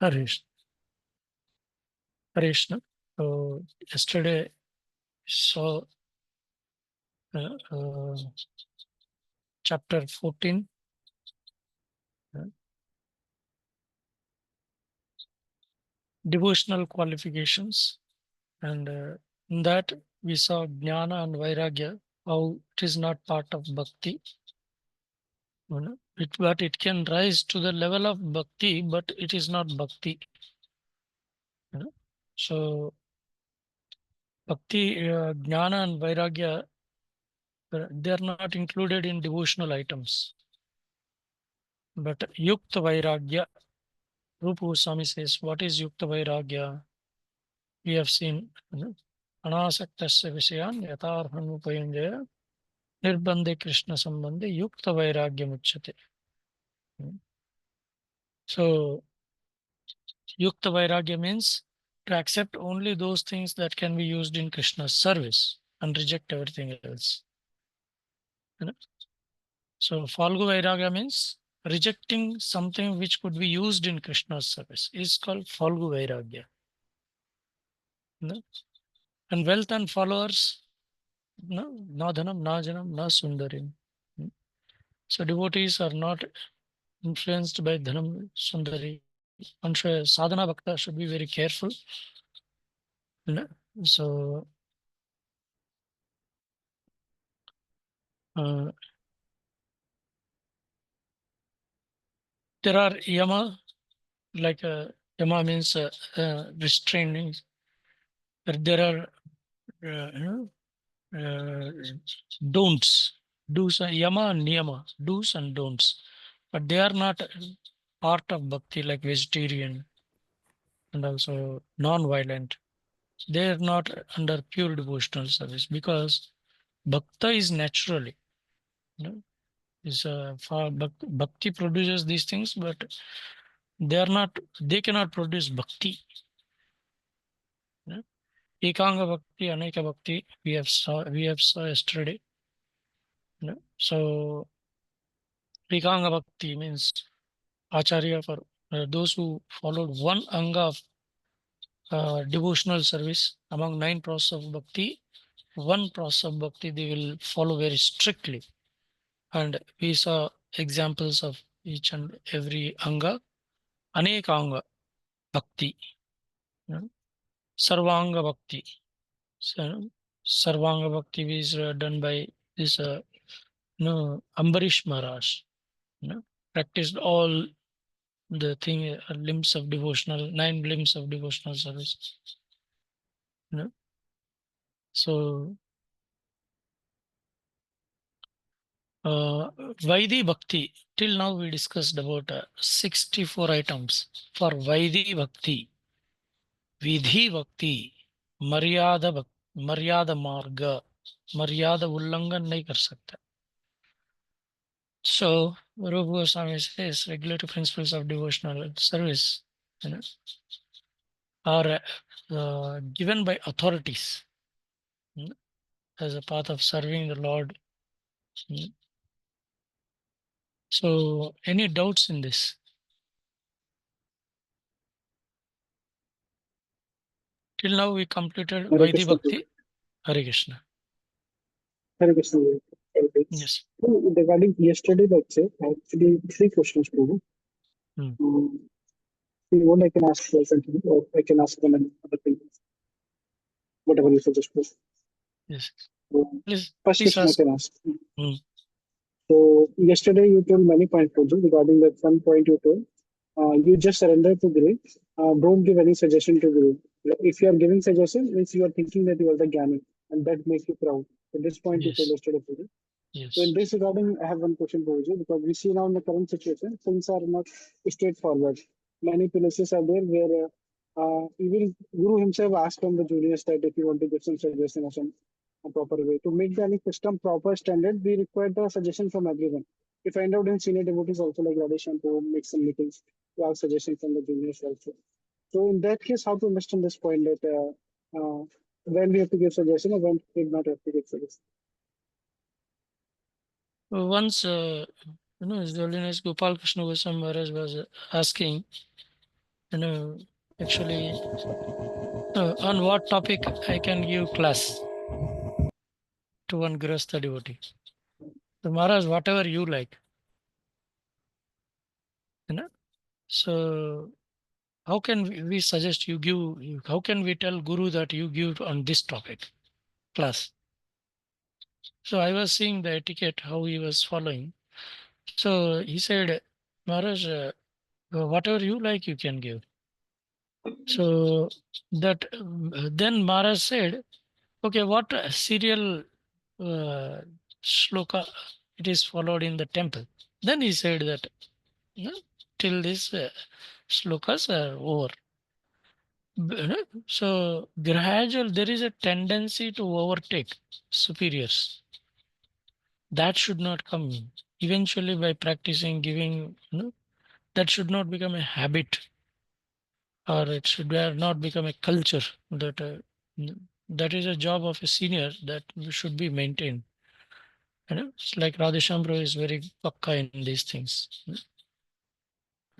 Harish, Harish, no? So yesterday saw uh, uh, chapter 14, uh, devotional qualifications, and in that we saw jnana and vairagya, how it is not part of bhakti, but it can rise to the level of bhakti, but it is not bhakti. you know. So bhakti, jnana and vairagya, they are not included in devotional items. But yukta vairagya, Rupa Goswami says, what is yukta vairagya? We have seen anasaktasya visayan yatarhan upayunjaya nirbandhe krishna sambandhe yukta vairagya muchyate. So yukta vairagya means to accept only those things that can be used in Krishna's service and reject everything else. You know? So Falgu Vairagya means rejecting something which could be used in Krishna's service is called Falgu Vairagya. You know? And wealth and followers, no, na dhanam, na janam, na sundarim. So devotees are not influenced by dhanam, sundari. Sadhana bhakta should be very careful. You know? So uh, there are yama, like yama means restraining. There are don'ts, do's and yama and niyama, do's and don'ts, but they are not part of bhakti, like vegetarian and also non-violent. They are not under pure devotional service because bhakta is naturally, you know, bhakti produces these things, but they are not, they cannot produce bhakti. You know? Ekanga bhakti, aneka bhakti, we have saw yesterday. You know? So Ekanga bhakti means acharya for those who followed one anga of devotional service among 9 process of bhakti. One process of bhakti they will follow very strictly, and we saw examples of each and every anga. Aneka anga bhakti, you know, sarvanga bhakti. So, sarvanga bhakti is done by this Ambarish Maharaj. You know, practiced all the thing limbs of devotional, 9 limbs of devotional service. You know? So Vaidi Bhakti, till now we discussed about 64 items. For Vaidi Bhakti, Vidhi Bhakti, Maryada Marga, Maryada Ullangan nahi kar sakta. So Rupa Goswami says regulatory principles of devotional service, you know, are given by authorities, you know, as a path of serving the Lord. You know. So any doubts in this? Till now we completed Hare Vaidi Krishna. Bhakti. Hare Krishna. Hare Krishna. Yes. So regarding yesterday lecture, actually 3 questions to you. Hmm. If you want, I can ask question or I can ask them and other things, whatever you suggest. Yes. So, Please, first please question I ask. can ask. Hmm. So yesterday you told many points, Pooja, regarding that one point you told. You just surrender to Guru. Don't give any suggestion to Guru. If you are giving suggestion, means you are thinking that you are the Gyani, and that makes you proud. So this point you told Yes. yesterday, Pooja. So in Yes. this regarding, I have one question for you because we see now in the current situation, things are not straightforward. Many places are there where even Guru himself asked from the juniors that if you want to give some suggestion or some a proper way to make the any system proper standard, we require the suggestion from everyone. We find out in senior devotees also like Radheshan to make some meetings to ask suggestion from the juniors also. So in that case, how to understand this point that when we have to give suggestion or when we not have to give suggestion? Once, His Holiness Gopal Krishna Goswami Maharaj was asking, you know, actually, on what topic I can give class to one Grihastha devotee. So Maharaj, whatever you like, you know. So how can we suggest you give, how can we tell Guru that you give on this topic class? So I was seeing the etiquette, how he was following. So he said, Maharaj, whatever you like, you can give. So that then Maharaj said, okay, what serial shloka it is followed in the temple? Then he said that you know, till this shlokas are over. So gradual, there is a tendency to overtake superiors. That should not come. Eventually, by practicing giving, that should not become a habit, or it should not become a culture. That is a job of a senior that should be maintained. It's like Radheshambro is very pakka in these things.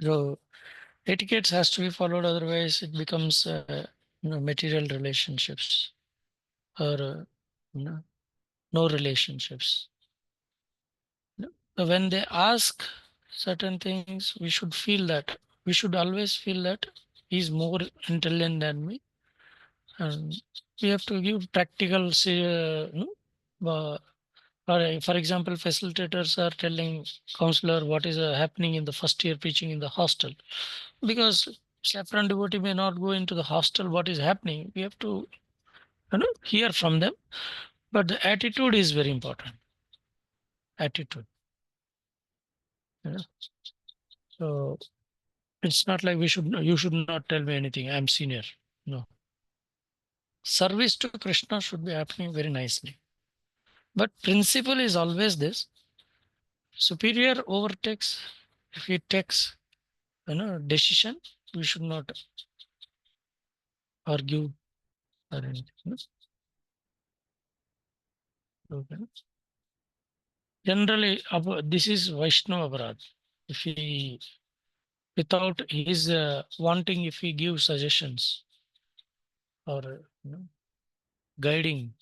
So etiquettes has to be followed, otherwise it becomes material relationships or you know, no relationships. So when they ask certain things, we should always feel that he's more intelligent than me, and we have to give practical for example, facilitators are telling counselor what is happening in the first year preaching in the hostel, because saffron devotee may not go into the hostel what is happening. We have to hear from them, but the attitude is very important. Attitude. You know? So it's not like you should not tell me anything. I'm senior. No. Service to Krishna should be happening very nicely. But principle is always this. Superior overtakes, if he takes decision, we should not argue or anything. Okay. Generally, this is Vaishnava Aparad. If he, without his wanting, if he gives suggestions or guiding,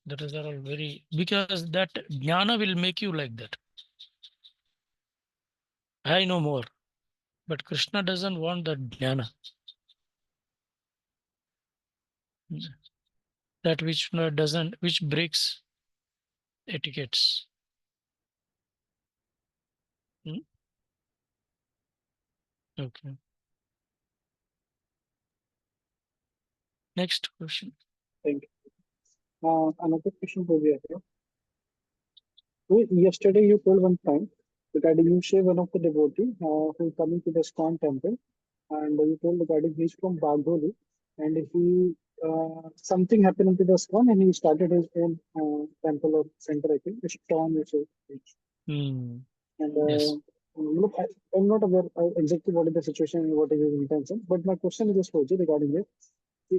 that is all very, because that jnana will make you like that. I know more, but Krishna doesn't want that jnana. That which doesn't, which breaks etiquettes. Hmm? Okay. Next question. Thank you. Another question for you here. So yesterday you told one time regarding you say one of the devotee who coming to the Scon temple, and you told regarding he's from Bagoli, and he something happened into the Scon and he started his own temple or center, I think, Scon, which is. Hmm. And Yes. look, I'm not aware exactly what is the situation and what is his intention, but my question is just for you regarding it.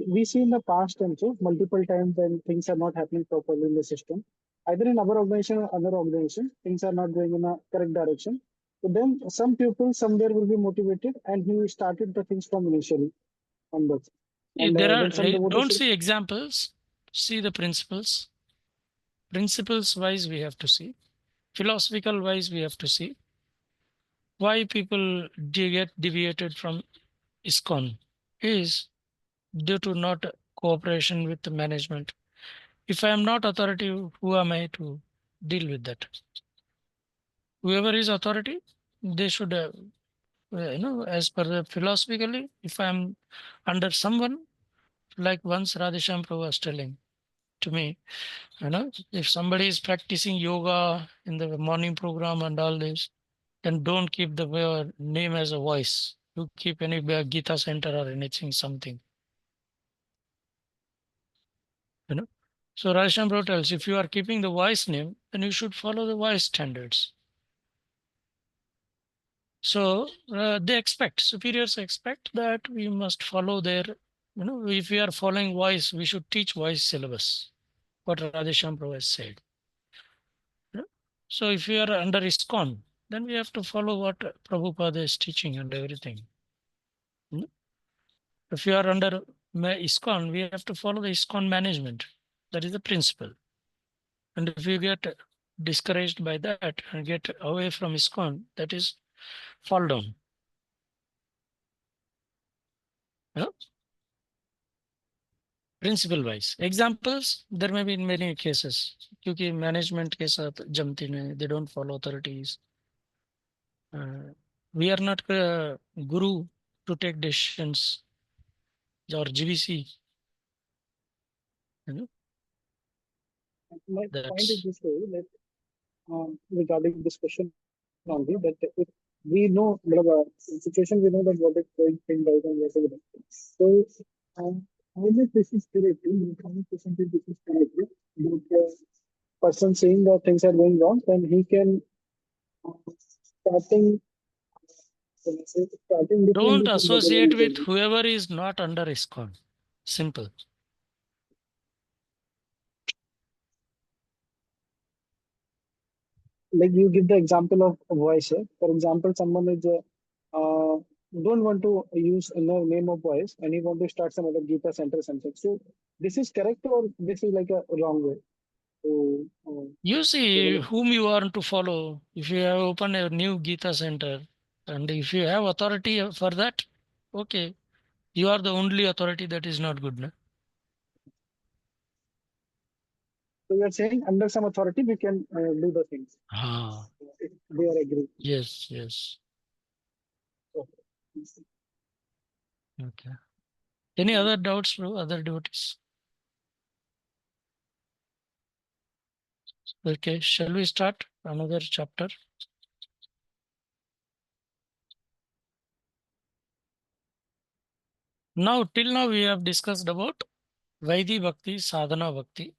We see in the past also multiple times when things are not happening properly in the system, either in our organization or other organization, things are not going in a correct direction. So then some people somewhere will be motivated and he started the things from initially onwards. And There are, then some devotees don't say, see examples, see the principles. Principles wise, we have to see. Philosophical wise, we have to see why people get deviated from ISKCON is due to not cooperation with the management. If I am not authority, who am I to deal with that? Whoever is authority, they should, as per the philosophically, if I am under someone, like once Radhesham Prabhu was telling to me, if somebody is practicing yoga in the morning program and all this, then don't keep the name as a voice. You keep any Gita center or anything, something. You know. So Radhesham Prabhu tells, if you are keeping the voice name, then you should follow the voice standards. So they expect, superiors expect that we must follow their, if we are following voice, we should teach voice syllabus, what Radhesham Prabhu has said. So if we are under ISKCON, then we have to follow what Prabhupada is teaching and everything. If you are under ISKCON, we have to follow the ISKCON management. That is the principle. And if you get discouraged by that and get away from ISKCON, that is fall down. Yeah? Principle wise. Examples, there may be in many cases. क्योंकि management के साथ जमती नहीं, they don't follow authorities. We are not guru to take decisions or GVC. You know, My point is that's this way that regarding this question only, that if we know situation, we know that what is going thing right and what is wrong. So how much this is correctly, how much percentage this is correctly, that person saying that things are going wrong, then he can uh, starting starting don't differently from whatever associate he with told me. whoever is not under ISKCON. Simple. Like you give the example of a voice. For example, someone is don't want to use the name of voice and he want to start some other Gita center or something. So this is correct or this is like a wrong way? So, You see whom you want to follow. If you have opened a new Gita center and if you have authority for that, okay, you are the only authority that is not good. No? so you are saying under some authority we can do the things Ah, if they are agree. yes, yes. Okay. Okay. Any other doubts, bro? Other devotees? Okay, shall we start another chapter? Now, till now we have discussed about Vaidhi Bhakti, Sadhana Bhakti.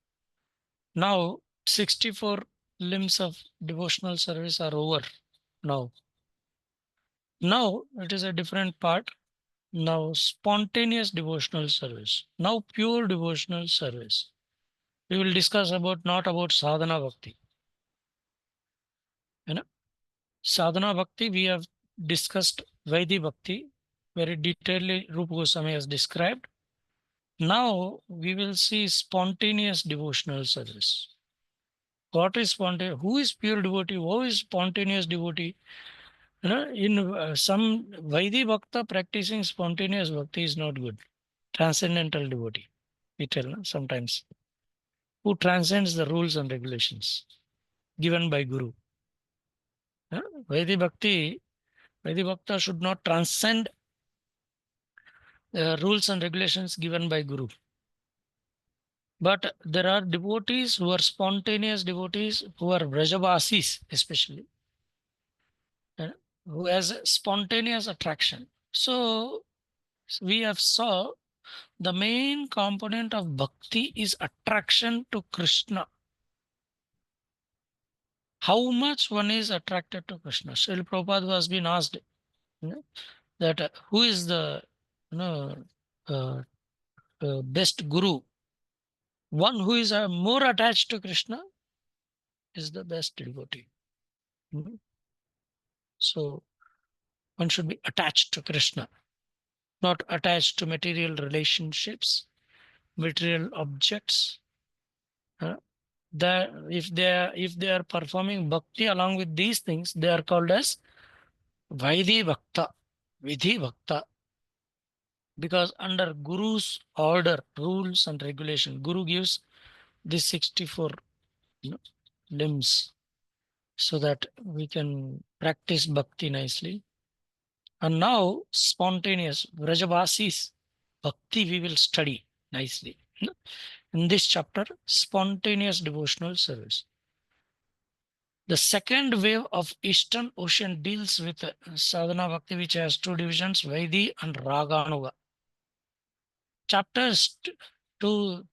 Now, 64 limbs of devotional service are over now. Now, it is a different part. Now, spontaneous devotional service. Now, pure devotional service. We will discuss about not about sadhana bhakti. You know, sadhana bhakti, we have discussed Vaidhi Bhakti very detailedly. Rupa Goswami has described. Now, we will see spontaneous devotional service. What is spontaneous? Who is pure devotee? Who is spontaneous devotee? You know, in some Vaidhi Bhakta practicing spontaneous bhakti is not good. Transcendental devotee, we tell sometimes, who transcends the rules and regulations given by Guru. Vaidhi Bhakta should not transcend the rules and regulations given by Guru. But there are devotees who are spontaneous devotees, who are Vrajavasis especially, who has spontaneous attraction. So we have saw the main component of bhakti is attraction to Krishna. How much one is attracted to Krishna? Srila Prabhupada was being asked, that who is the uh, best guru? One who is more attached to Krishna is the best devotee. So one should be attached to Krishna, not attached to material relationships, material objects. That if they are performing bhakti along with these things, they are called as Vaidhi Bhakta, Vidhi Bhakta. Because under Guru's order, rules and regulation, Guru gives these 64 limbs so that we can practice bhakti nicely. And now spontaneous Vrajavasis bhakti we will study nicely. In this chapter, spontaneous devotional service. The second wave of Eastern Ocean deals with sadhana bhakti, which has two divisions, Vaidhi and Raganuga. Chapters 2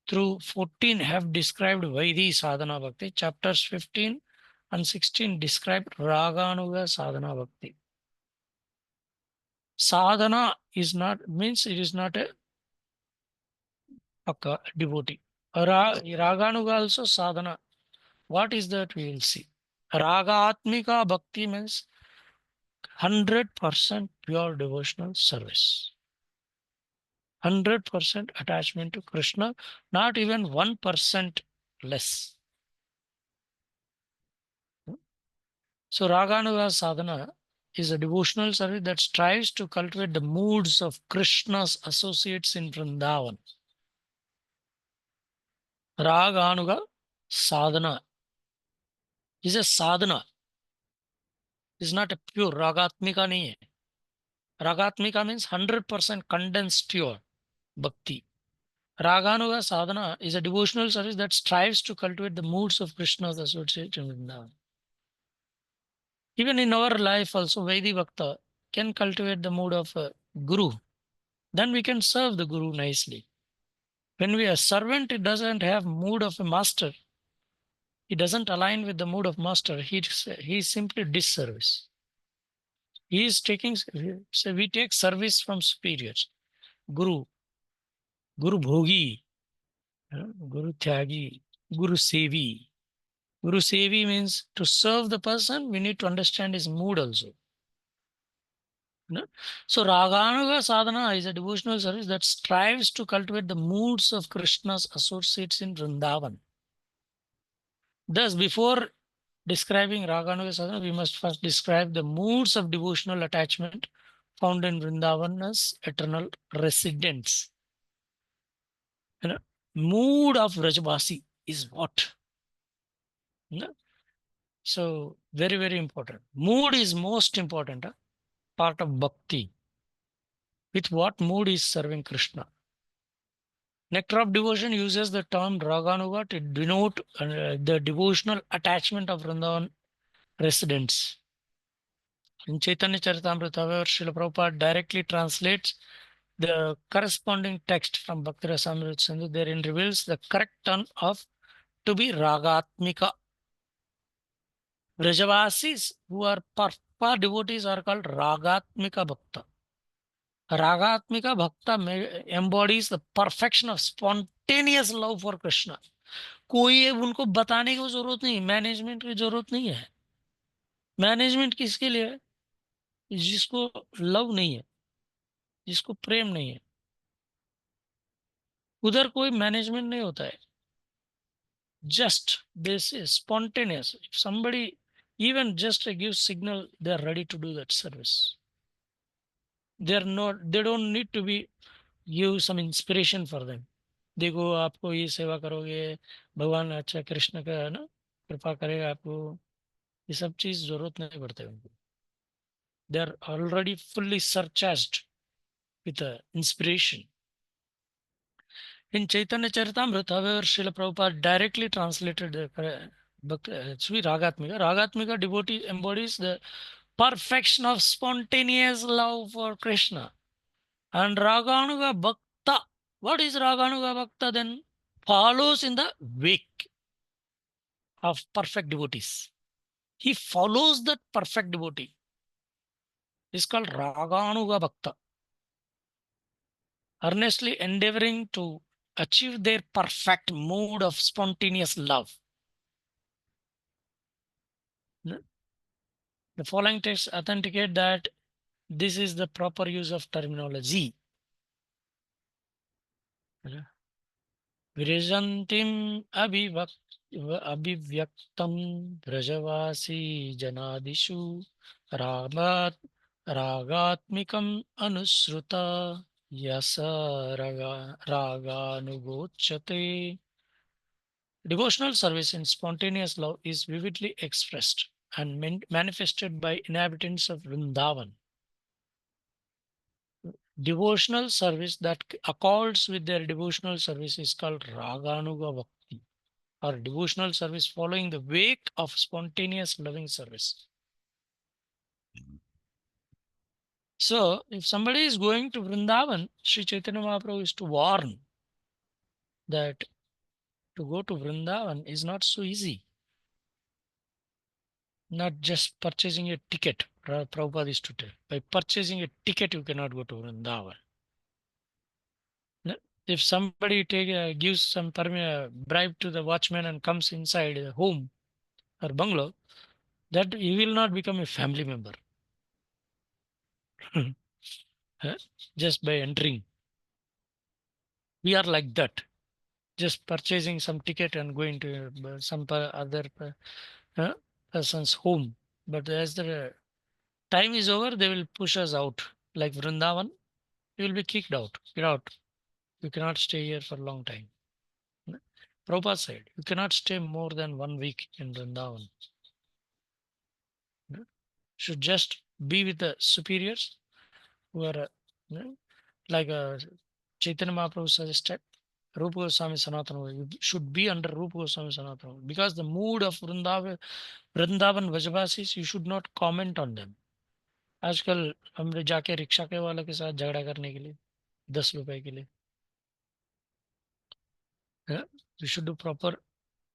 through 14 have described Vaidhi sadhana bhakti. Chapters 15 and 16 describe Raganuga sadhana bhakti. Sadhana is not, means it is not a devotee. Raganuga also sadhana. What is that? We will see. Raga Atmika bhakti means 100% pure devotional service. 100% attachment to Krishna, not even 1% less. So Raganuga sadhana is a devotional service that strives to cultivate the moods of Krishna's associates in Vrindavan. Raganuga sadhana is a sadhana. Is not a pure Ragatmika nahi hai. Ragatmika means 100% condensed pure bhakti. Raganuga sadhana is a devotional service that strives to cultivate the moods of Krishna's associates in Vrindavan. Even in our life also, Vaidhi Bhakta can cultivate the mood of a guru. Then we can serve the guru nicely. When we are servant, it doesn't have mood of a master. He doesn't align with the mood of master. He is simply disservice. He is taking, so we take service from superiors. Guru, Guru Bhogi, Guru Tyagi, Guru Sevi. Guru Sevi means to serve the person, we need to understand his mood also. So Raganuga sadhana is a devotional service that strives to cultivate the moods of Krishna's associates in Vrindavan. Thus, before describing Raganuga sadhana, we must first describe the moods of devotional attachment found in Vrindavan as eternal residents. Mood of Rajabasi is what? So, very, very important. Mood is most important part of bhakti. With what mood is serving Krishna? Nectar of Devotion uses the term Raganuga to denote the devotional attachment of Vrindavan residents. In Chaitanya Charitamrita, however, Srila Prabhupada directly translates the corresponding text from Bhakti Rasamrita Sindhu. Therein reveals the correct term of to be Ragatmika. Vrajavasis who are Parpa devotees are called Ragatmika Bhakta. Ragatmika Bhakta embodies the perfection of spontaneous love for Krishna. कोई उनको बताने की जरूरत नहीं, management की जरूरत नहीं है. मैनेजमेंट किसके लिए है? जिसको लव नहीं है, जिसको प्रेम नहीं है, उधर कोई मैनेजमेंट नहीं होता है. Just this is spontaneous. If somebody even just gives signal, they are ready to do that service. They don't need to be give some inspiration for them. देखो आपको ये सेवा करोगे, भगवान अच्छा कृष्ण का है ना कृपा करेगा आपको, ये सब चीज जरूरत नहीं पड़ते उनको. They are already fully surcharged with inspiration. In Chaitanya Charitamrita, however, Srila Prabhupada directly translated the Sri Ragatmika. Ragatmika devotee embodies the perfection of spontaneous love for Krishna. And Raganuga Bhakta, what is Raganuga Bhakta then? Follows in the wake of perfect devotees. He follows that perfect devotee. It's called Raganuga Bhakta. Earnestly endeavoring to achieve their perfect mood of spontaneous love. The following texts authenticate that this is the proper use of terminology. Virajantim abhivyaktam brajavasi janadishu ragatmikam anusruta yasa raganugochate. Devotional service in spontaneous love is vividly expressed and manifested by inhabitants of Vrindavan. Devotional service that accords with their devotional service is called Raganuga Bhakti, or devotional service following the wake of spontaneous loving service. So, if somebody is going to Vrindavan, Sri Chaitanya Mahaprabhu is to warn that to go to Vrindavan is not so easy. Not just purchasing a ticket. Prabhupada is to tell. By purchasing a ticket, you cannot go to Vrindavan. If somebody gives some bribe to the watchman and comes inside the home or bungalow, that he will not become a family member. just by entering. We are like that, just purchasing some ticket and going to some other person's home. But as the time is over, they will push us out. Like Vrindavan, you will be kicked out. Get out. You cannot stay here for a long time. Prabhupada said, you cannot stay more than 1 week in Vrindavan. Should just be with the superiors who are, like Chaitanya Mahaprabhu suggested, Rupa Goswami Sanatana, you should be under Rupa Goswami Sanatana. Because the mood of Vrindavan Vrajavasis, you should not comment on them. आजकल हमने जाके rickshaw के वाले के साथ झगड़ा करने के लिए 10 रुपए के लिए, we should do proper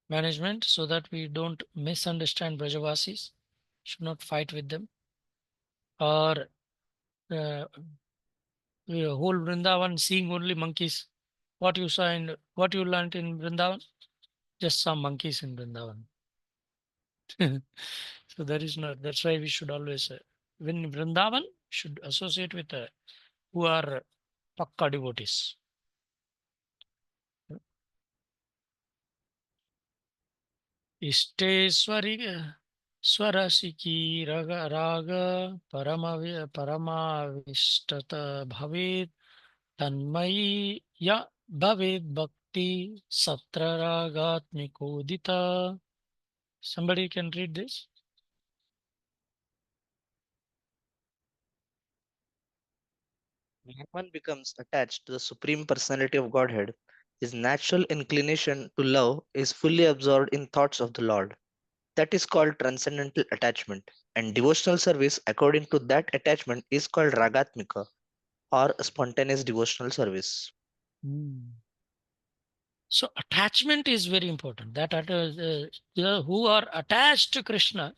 management so that we don't misunderstand Brajavasis, should not fight with them, or whole Vrindavan seeing only monkeys. What you saw and what you learned in Vrindavan, just some monkeys in Vrindavan. So that is not, that's why we should always, when Vrindavan, should associate with who are Pakka devotees. इष्टेश्वरी स्वरसिकी राग परमाविष्टत भवेत् तन्मयी या भवेत् भक्ति सत्र रागात्मिकोदिता. Somebody can read this. When one becomes attached to the Supreme Personality of Godhead, his natural inclination to love is fully absorbed in thoughts of the Lord. That is called transcendental attachment, and devotional service according to that attachment is called ragatmika, or spontaneous devotional service. So attachment is very important. That who are attached to Krishna,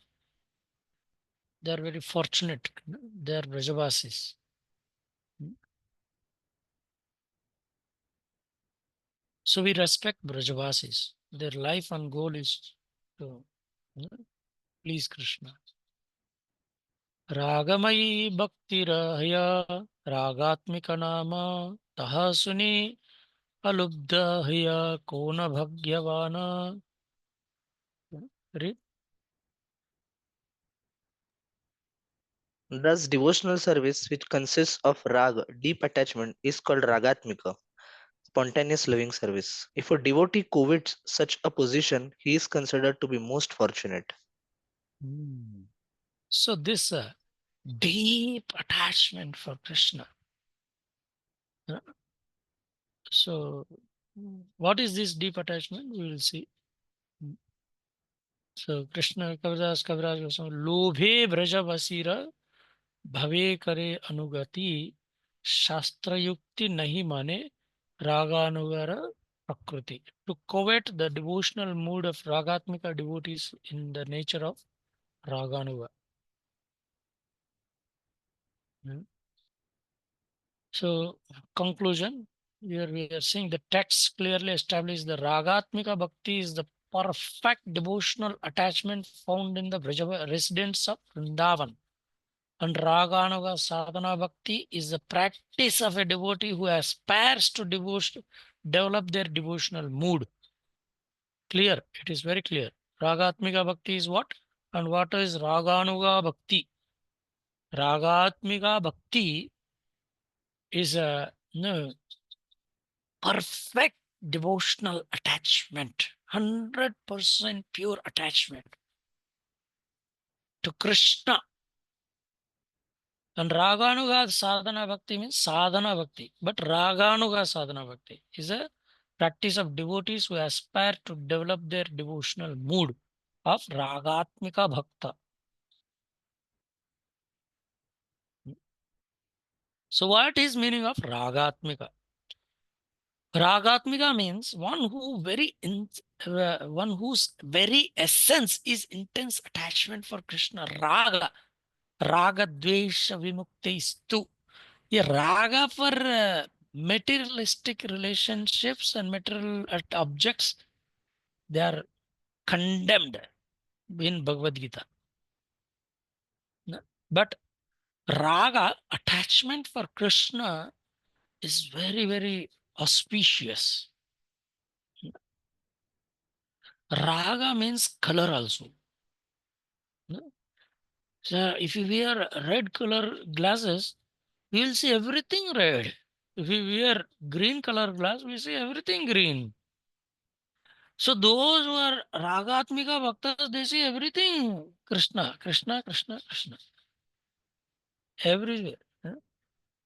they are very fortunate. They are Brajavasis. So we respect Brajavasis. Their life and goal is to please Krishna. Ragamayi bhakti rahya ragatmika nama tahasuni alubdha hya kona bhagyavana. Read. Thus, devotional service, which consists of raga, deep attachment, is called ragatmika, spontaneous loving service. If a devotee covets such a position, he is considered to be most fortunate. So this deep attachment for Krishna. So what is this deep attachment? We will see. So Krishna Kaviraj Goswami, Lobhe Brajavasira Bhave Kare Anugati Shastra Yukti Nahi Mane Raganugara Prakriti. To covet the devotional mood of Ragatmika devotees in the nature of Raganuga. So conclusion, here we are seeing the text clearly establishes the Ragatmika Bhakti is the perfect devotional attachment found in the residents of Vrindavan. And Raganuga Sadhana Bhakti is the practice of a devotee who aspires to develop their devotional mood. Clear, it is very clear. Ragatmika Bhakti is what? And what is Raganuga Bhakti? Ragatmika Bhakti is a perfect devotional attachment, 100% pure attachment to Krishna. And Raganuga Sadhana Bhakti means Sadhana Bhakti. But Raganuga Sadhana Bhakti is a practice of devotees who aspire to develop their devotional mood of Ragatmika Bhakta. So what is meaning of Ragatmika? Ragatmika means one whose very essence is intense attachment for Krishna. Raga. Raga Dvesha Vimuktistu. Yeah, raga for materialistic relationships and material objects, they are condemned in Bhagavad Gita. But Raga, attachment for Krishna, is very, very auspicious. Raga means color also. So if you wear red color glasses, we will see everything red. If we wear green color glass, we see everything green. So those who are Ragatmika Bhaktas, they see everything Krishna, Krishna, Krishna, Krishna. Everywhere.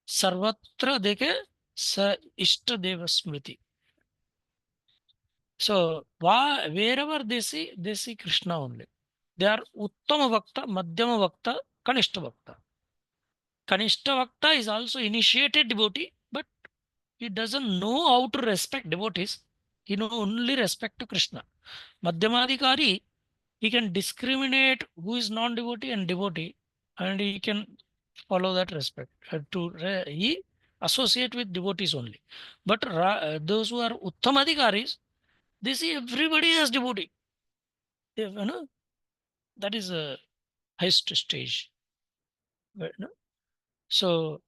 Sarvatra deke sa Ishtadeva Smriti. So wherever they see Krishna only. They are Uttama Bhakta, Madhyama Bhakta, Kanishta Bhakta. Kanishta Bhakta is also initiated devotee, but he doesn't know how to respect devotees. He know only respect to Krishna. Madhyamadikari, he can discriminate who is non-devotee and devotee, and he can follow that respect. He associate with devotees only. But those who are Uttamadikaris, they see everybody as devotee. That is a highest stage. But, so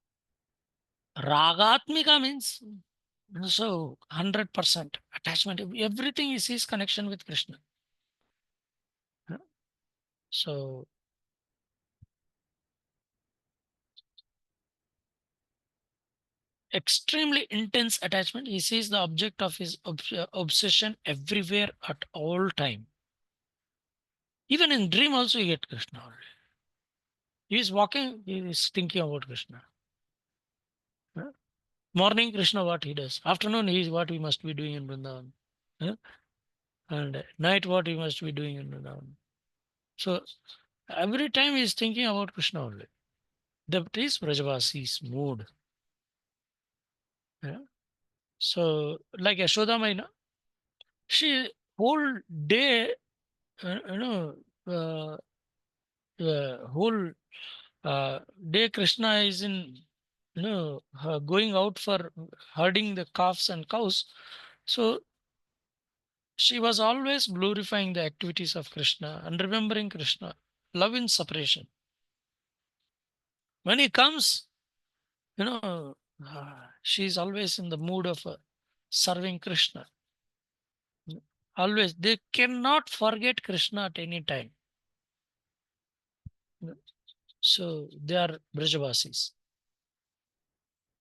Ragatmika means so 100% attachment. Everything is his connection with Krishna. So extremely intense attachment. He sees the object of his obsession everywhere at all time. Even in dream also you get Krishna already. He is walking, he is thinking about Krishna. Morning Krishna what he does. Afternoon he is what we must be doing in Vrindavan. And night what we must be doing in Vrindavan. So every time he is thinking about Krishna only. That is Vrajavasi's mood. So like Yashoda Maina, she whole day, uh, whole day Krishna is in, going out for herding the calves and cows. So she was always glorifying the activities of Krishna and remembering Krishna, love in separation. When he comes, she is always in the mood of serving Krishna. Always, they cannot forget Krishna at any time. So they are Brajavasis.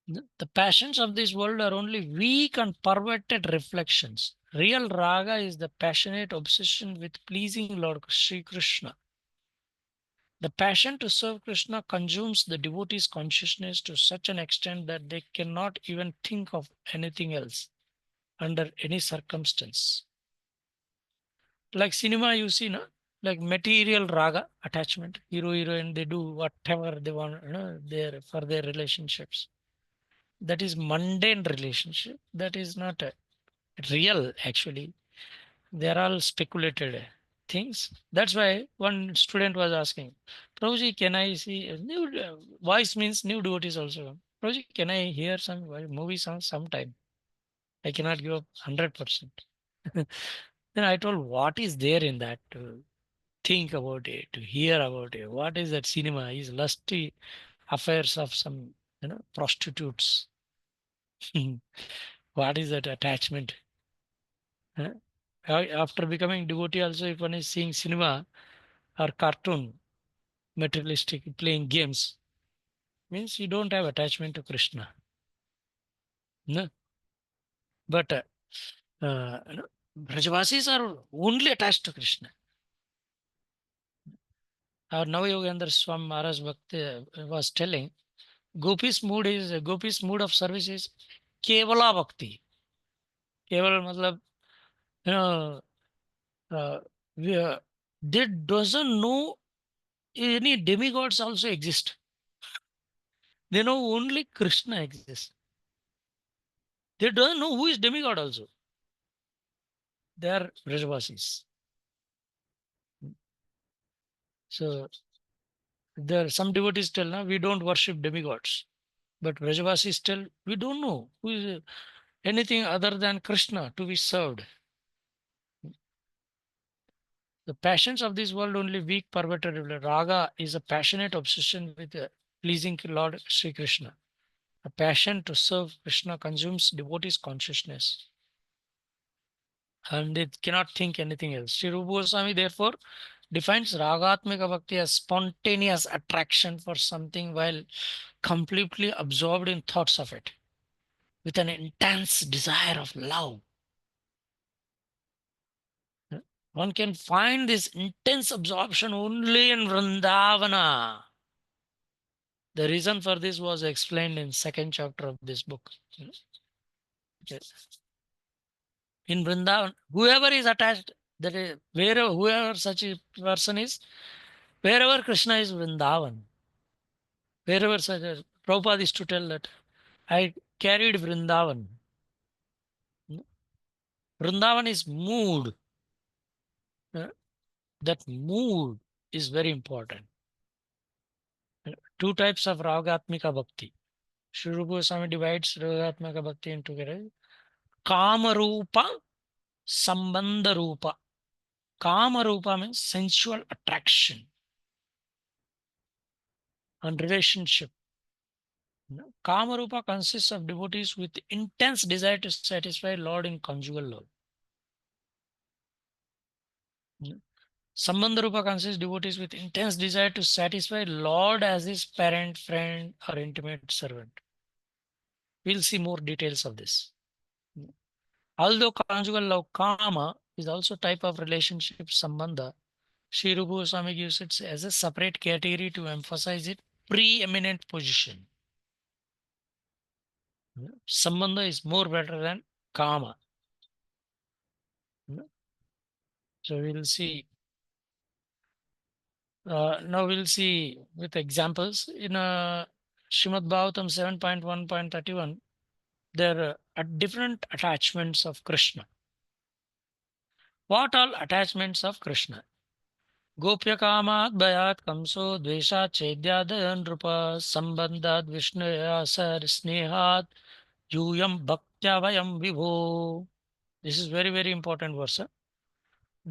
The passions of this world are only weak and perverted reflections. Real raga is the passionate obsession with pleasing Lord Sri Krishna. The passion to serve Krishna consumes the devotee's consciousness to such an extent that they cannot even think of anything else under any circumstance. Like cinema, you see, no? Like material raga attachment, hero heroine, they do whatever they want, for their relationships. That is mundane relationship. That is not real actually. They are all speculated things. That's why one student was asking, Prabhuji, can I see new voice means new devotees also. Prabhuji, can I hear some movie songs sometime? I cannot give up 100%. Then I told, what is there in that to think about it, to hear about it? What is that cinema? Is lusty affairs of some prostitutes. What is that attachment? Huh? After becoming devotee also, if one is seeing cinema or cartoon, materialistic, playing games, means you don't have attachment to Krishna. No? But Brajavasis are only attached to Krishna. Our Navayogendra Swami Maharaj Bhakti was telling, Gopi's mood of service is Kevala Bhakti. Keval matlab, you know, they doesn't know any demigods also exist. They know only Krishna exists. They don't know who is demigod also. They are Brajavasis. So there are some devotees tell, no, we don't worship demigods. But Brajavasis tell, we don't know who is anything other than Krishna to be served. The passions of this world only weak perverted. Raga is a passionate obsession with pleasing Lord Sri Krishna. A passion to serve Krishna consumes devotees' consciousness, and they cannot think anything else. Sri Rupa Goswami therefore defines Ragatmika Bhakti as spontaneous attraction for something while completely absorbed in thoughts of it, with an intense desire of love. One can find this intense absorption only in Vrindavana. The reason for this was explained in second chapter of this book. Yes. In Vrindavan, whoever is attached, that is, wherever, whoever such a person is, wherever Krishna is Vrindavan, wherever such a, Prabhupada is to tell that I carried Vrindavan. Vrindavan is mood. That mood is very important. Two types of Ragatmika Bhakti. Sri Rupa Goswami divides Ragatmika Bhakti into Kama Rupa, Sambandha Rupa. Kama Rupa means sensual attraction and relationship. Kama Rupa consists of devotees with intense desire to satisfy Lord in conjugal love. Sambandha Rupa consists of devotees with intense desire to satisfy Lord as his parent, friend, or intimate servant. We'll see more details of this. Although conjugal love, Kama, is also type of relationship Sambandha, Sri Rupa Goswami gives it as a separate category to emphasize its preeminent position. Sambandha is more better than Kama. So we'll see. Now we'll see with examples. In Srimad Bhagavatam 7.1.31, there are different attachments of Krishna. What all attachments of Krishna? Gopya Kamat Bhayat Kamso Dveshat Chedyadayan Rupa Sambandhat Vishnaya Sar Snehat Yuyam Bhaktya Vayam Vibho. This is very, very important verse.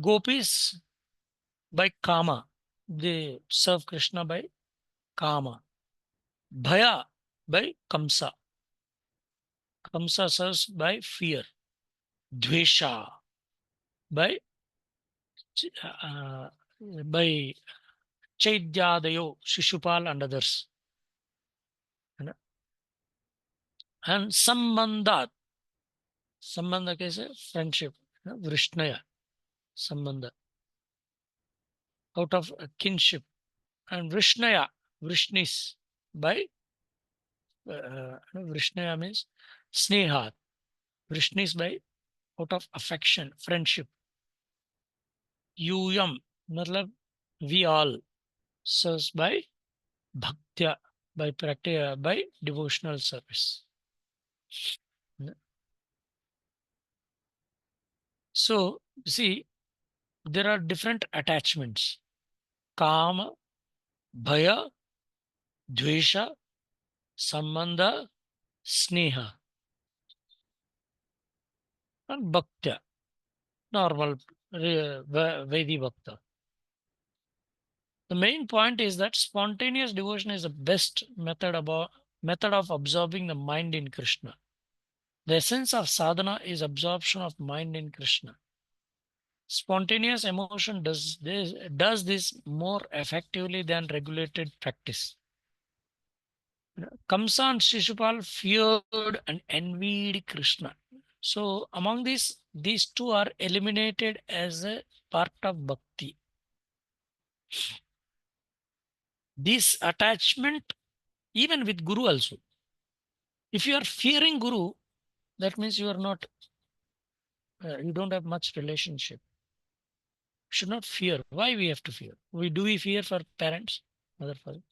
Gopis by Kama. They serve Krishna by Kama. Bhaya by Kamsa. Kamsa serves by fear. Dvesha by by Chaidyadayo, Shishupal and others. And Sambandhat. Sambandha is friendship. Vrishnaya. Sambandha. Out of kinship. And Vrishnaya. Vrishnis by Vrishnaya means Snehat. Vrishnis by out of affection, friendship. Yuyam, matlab we all, serves by bhaktya, by practice, by devotional service. So, see, there are different attachments. Kama, bhaya, dvesha, sambandha, sneha, and bhaktya, normal Vaidhi bhakta. The main point is that spontaneous devotion is the best method of absorbing the mind in Krishna. The essence of sadhana is absorption of mind in Krishna. Spontaneous emotion does this more effectively than regulated practice. Kamsa and Shishupal feared and envied Krishna. So among these two are eliminated as a part of bhakti. This attachment, even with Guru also. If you are fearing Guru, that means you are not, you don't have much relationship. You should not fear. Why we have to fear? Do we fear for parents, mother, father?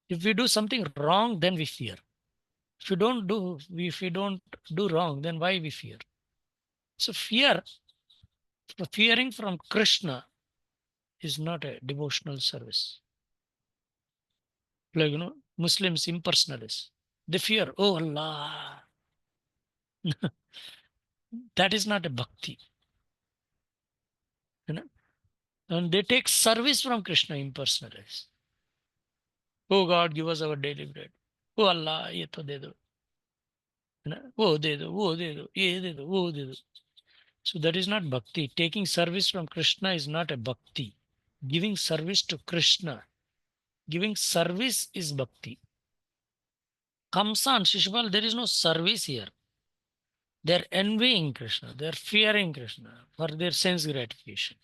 If we do something wrong, then we fear. If we don't do wrong, then why we fear? So fearing from Krishna is not a devotional service. Like, Muslims impersonalists. They fear, oh Allah. That is not a bhakti. And they take service from Krishna impersonalists. Oh God, give us our daily bread. Oh Allah, ये तो दे दो, है ना? वो दे दो, वो दे दो, ये दे दो, वो दे दो. So that is not bhakti. Taking service from Krishna is not a bhakti. Giving service to Krishna, giving service is bhakti. Kamsa and Shishupal, there is no service here. They're envying Krishna, they're fearing Krishna for their sense gratification.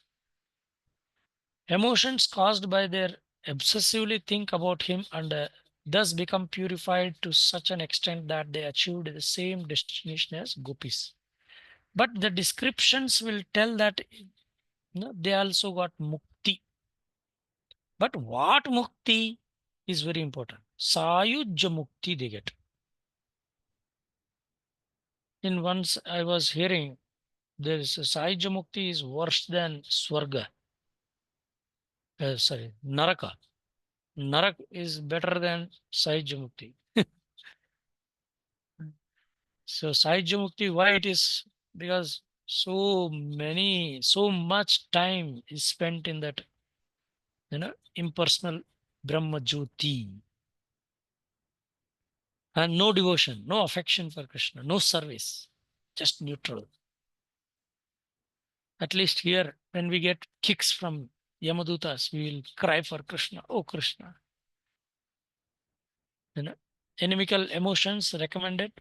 Emotions caused by their obsessively think about him and thus become purified to such an extent that they achieved the same destination as gopis. But the descriptions will tell that they also got mukti. But what mukti is very important. Sayujya mukti they get. In once I was hearing there is a Sayujya mukti is worse than Swarga. Sorry, Naraka. Narak is better than Sayujya mukti. So Sayujya mukti, why it is? Because so much time is spent in that, impersonal Brahma Jyoti. And no devotion, no affection for Krishna, no service, just neutral. At least here, when we get kicks from Yamadutas, we will cry for Krishna. Oh Krishna. Inimical emotions recommended?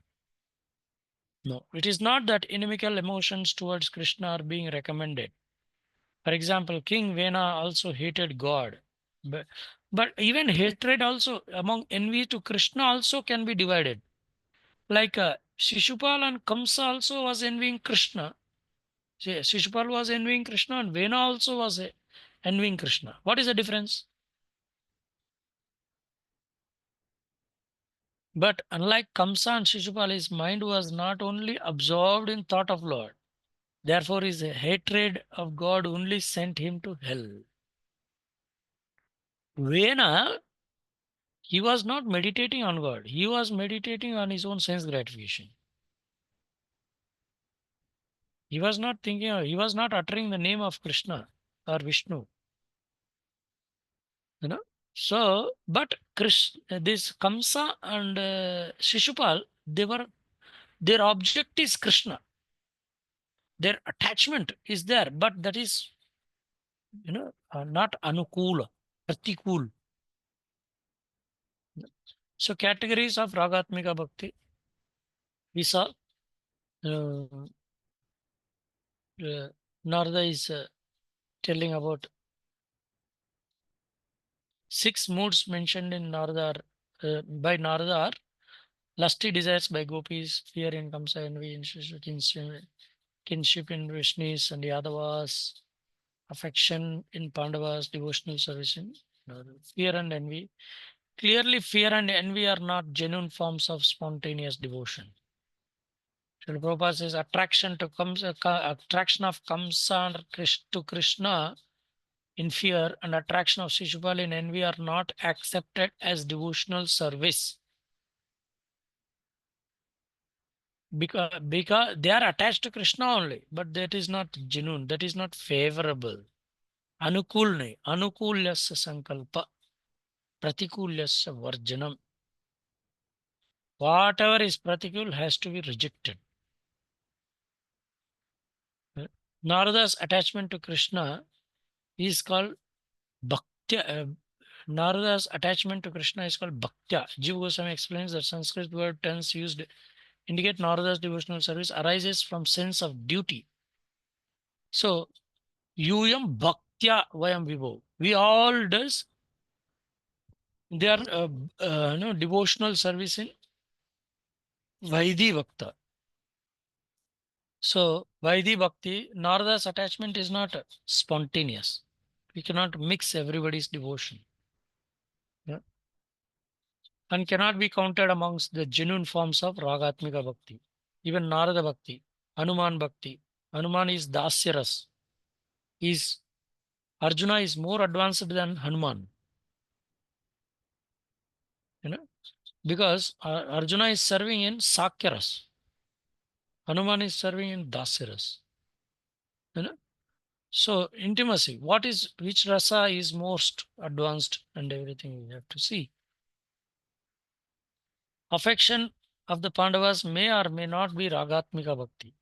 No, it is not that inimical emotions towards Krishna are being recommended. For example, King Vena also hated God. But even hatred also among envy to Krishna also can be divided. Like Shishupal and Kamsa also was envying Krishna. Shishupal was envying Krishna and Vena also was envying Krishna. What is the difference? But unlike Kamsa and Shishupal, his mind was not only absorbed in thought of Lord. Therefore, his hatred of God only sent him to hell. Vena, he was not meditating on God. He was meditating on his own sense gratification. He was not thinking, he was not uttering the name of Krishna or Vishnu. So, but this Kamsa and Shishupal, their object is Krishna. Their attachment is there, but that is, not anukula, pratikul. So, categories of Ragatmika Bhakti. We saw Narada is telling about 6 moods mentioned in Narada by Narada are lusty desires by gopis, fear in Kamsa, envy in kinship in Vishnus and Yadavas, affection in Pandavas, devotional service in fear and envy. Clearly, fear and envy are not genuine forms of spontaneous devotion. Srila Prabhupada says attraction of Kamsa to Krishna in fear and attraction of Shishupal in envy are not accepted as devotional service. Because they are attached to Krishna only, but that is not genuine, that is not favorable. Anukul nahi, anukulyasya sankalpa, pratikulyasya varjanam. Whatever is pratikul has to be rejected. Narada's attachment to Krishna is called bhaktya. Narada's attachment to Krishna is called bhaktya. Jiva Goswami explains that Sanskrit word tense used indicate Narada's devotional service arises from sense of duty. So, Yuyam Bhaktya Vayam Vibho. We all does their devotional service in Vaidhi Bhakta. So, Vaidhi Bhakti, Narada's attachment is not spontaneous. We cannot mix everybody's devotion. Yeah? And cannot be counted amongst the genuine forms of Ragatmika Bhakti. Even Narada Bhakti, Hanuman Bhakti. Hanuman is Dasyaras. Arjuna is more advanced than Hanuman. Because Arjuna is serving in Sakyaras. Hanuman is serving in Dasyaras. So intimacy, which rasa is most advanced and everything we have to see. affection of the Pandavas may or may not be Ragatmika Bhakti.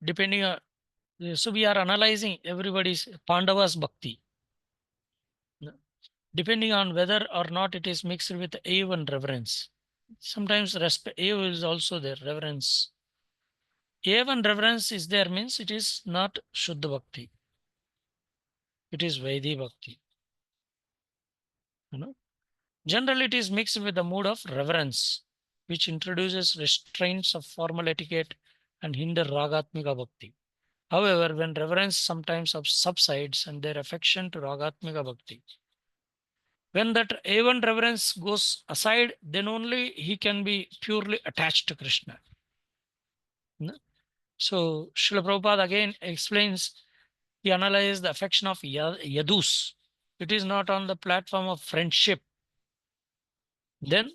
Depending on, so we are analyzing everybody's Pandavas Bhakti. Depending on whether or not it is mixed with awe and reverence. Sometimes respect, awe is also there, reverence. Awe and reverence is there means it is not Shuddha Bhakti. It is Vaidhi Bhakti. Generally, it is mixed with the mood of reverence, which introduces restraints of formal etiquette and hinder Ragatmika Bhakti. However, when reverence sometimes subsides and their affection to Ragatmika Bhakti, when that even reverence goes aside, then only he can be purely attached to Krishna. So Srila Prabhupada again explains, he analyzes the affection of Yadus. It is not on the platform of friendship. Then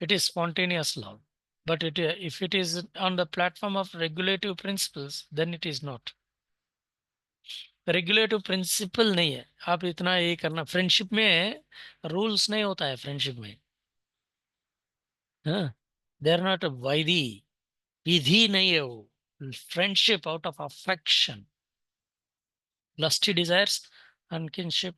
it is spontaneous love. But if it is on the platform of regulative principles, then it is not. Regulative principle नहीं है, आप इतना ये करना, friendship में rules नहीं होता है, फ्रेंडशिप में दे आर नॉट वैधी, विधि नहीं है वो, friendship out of affection, lusty desires and kinship.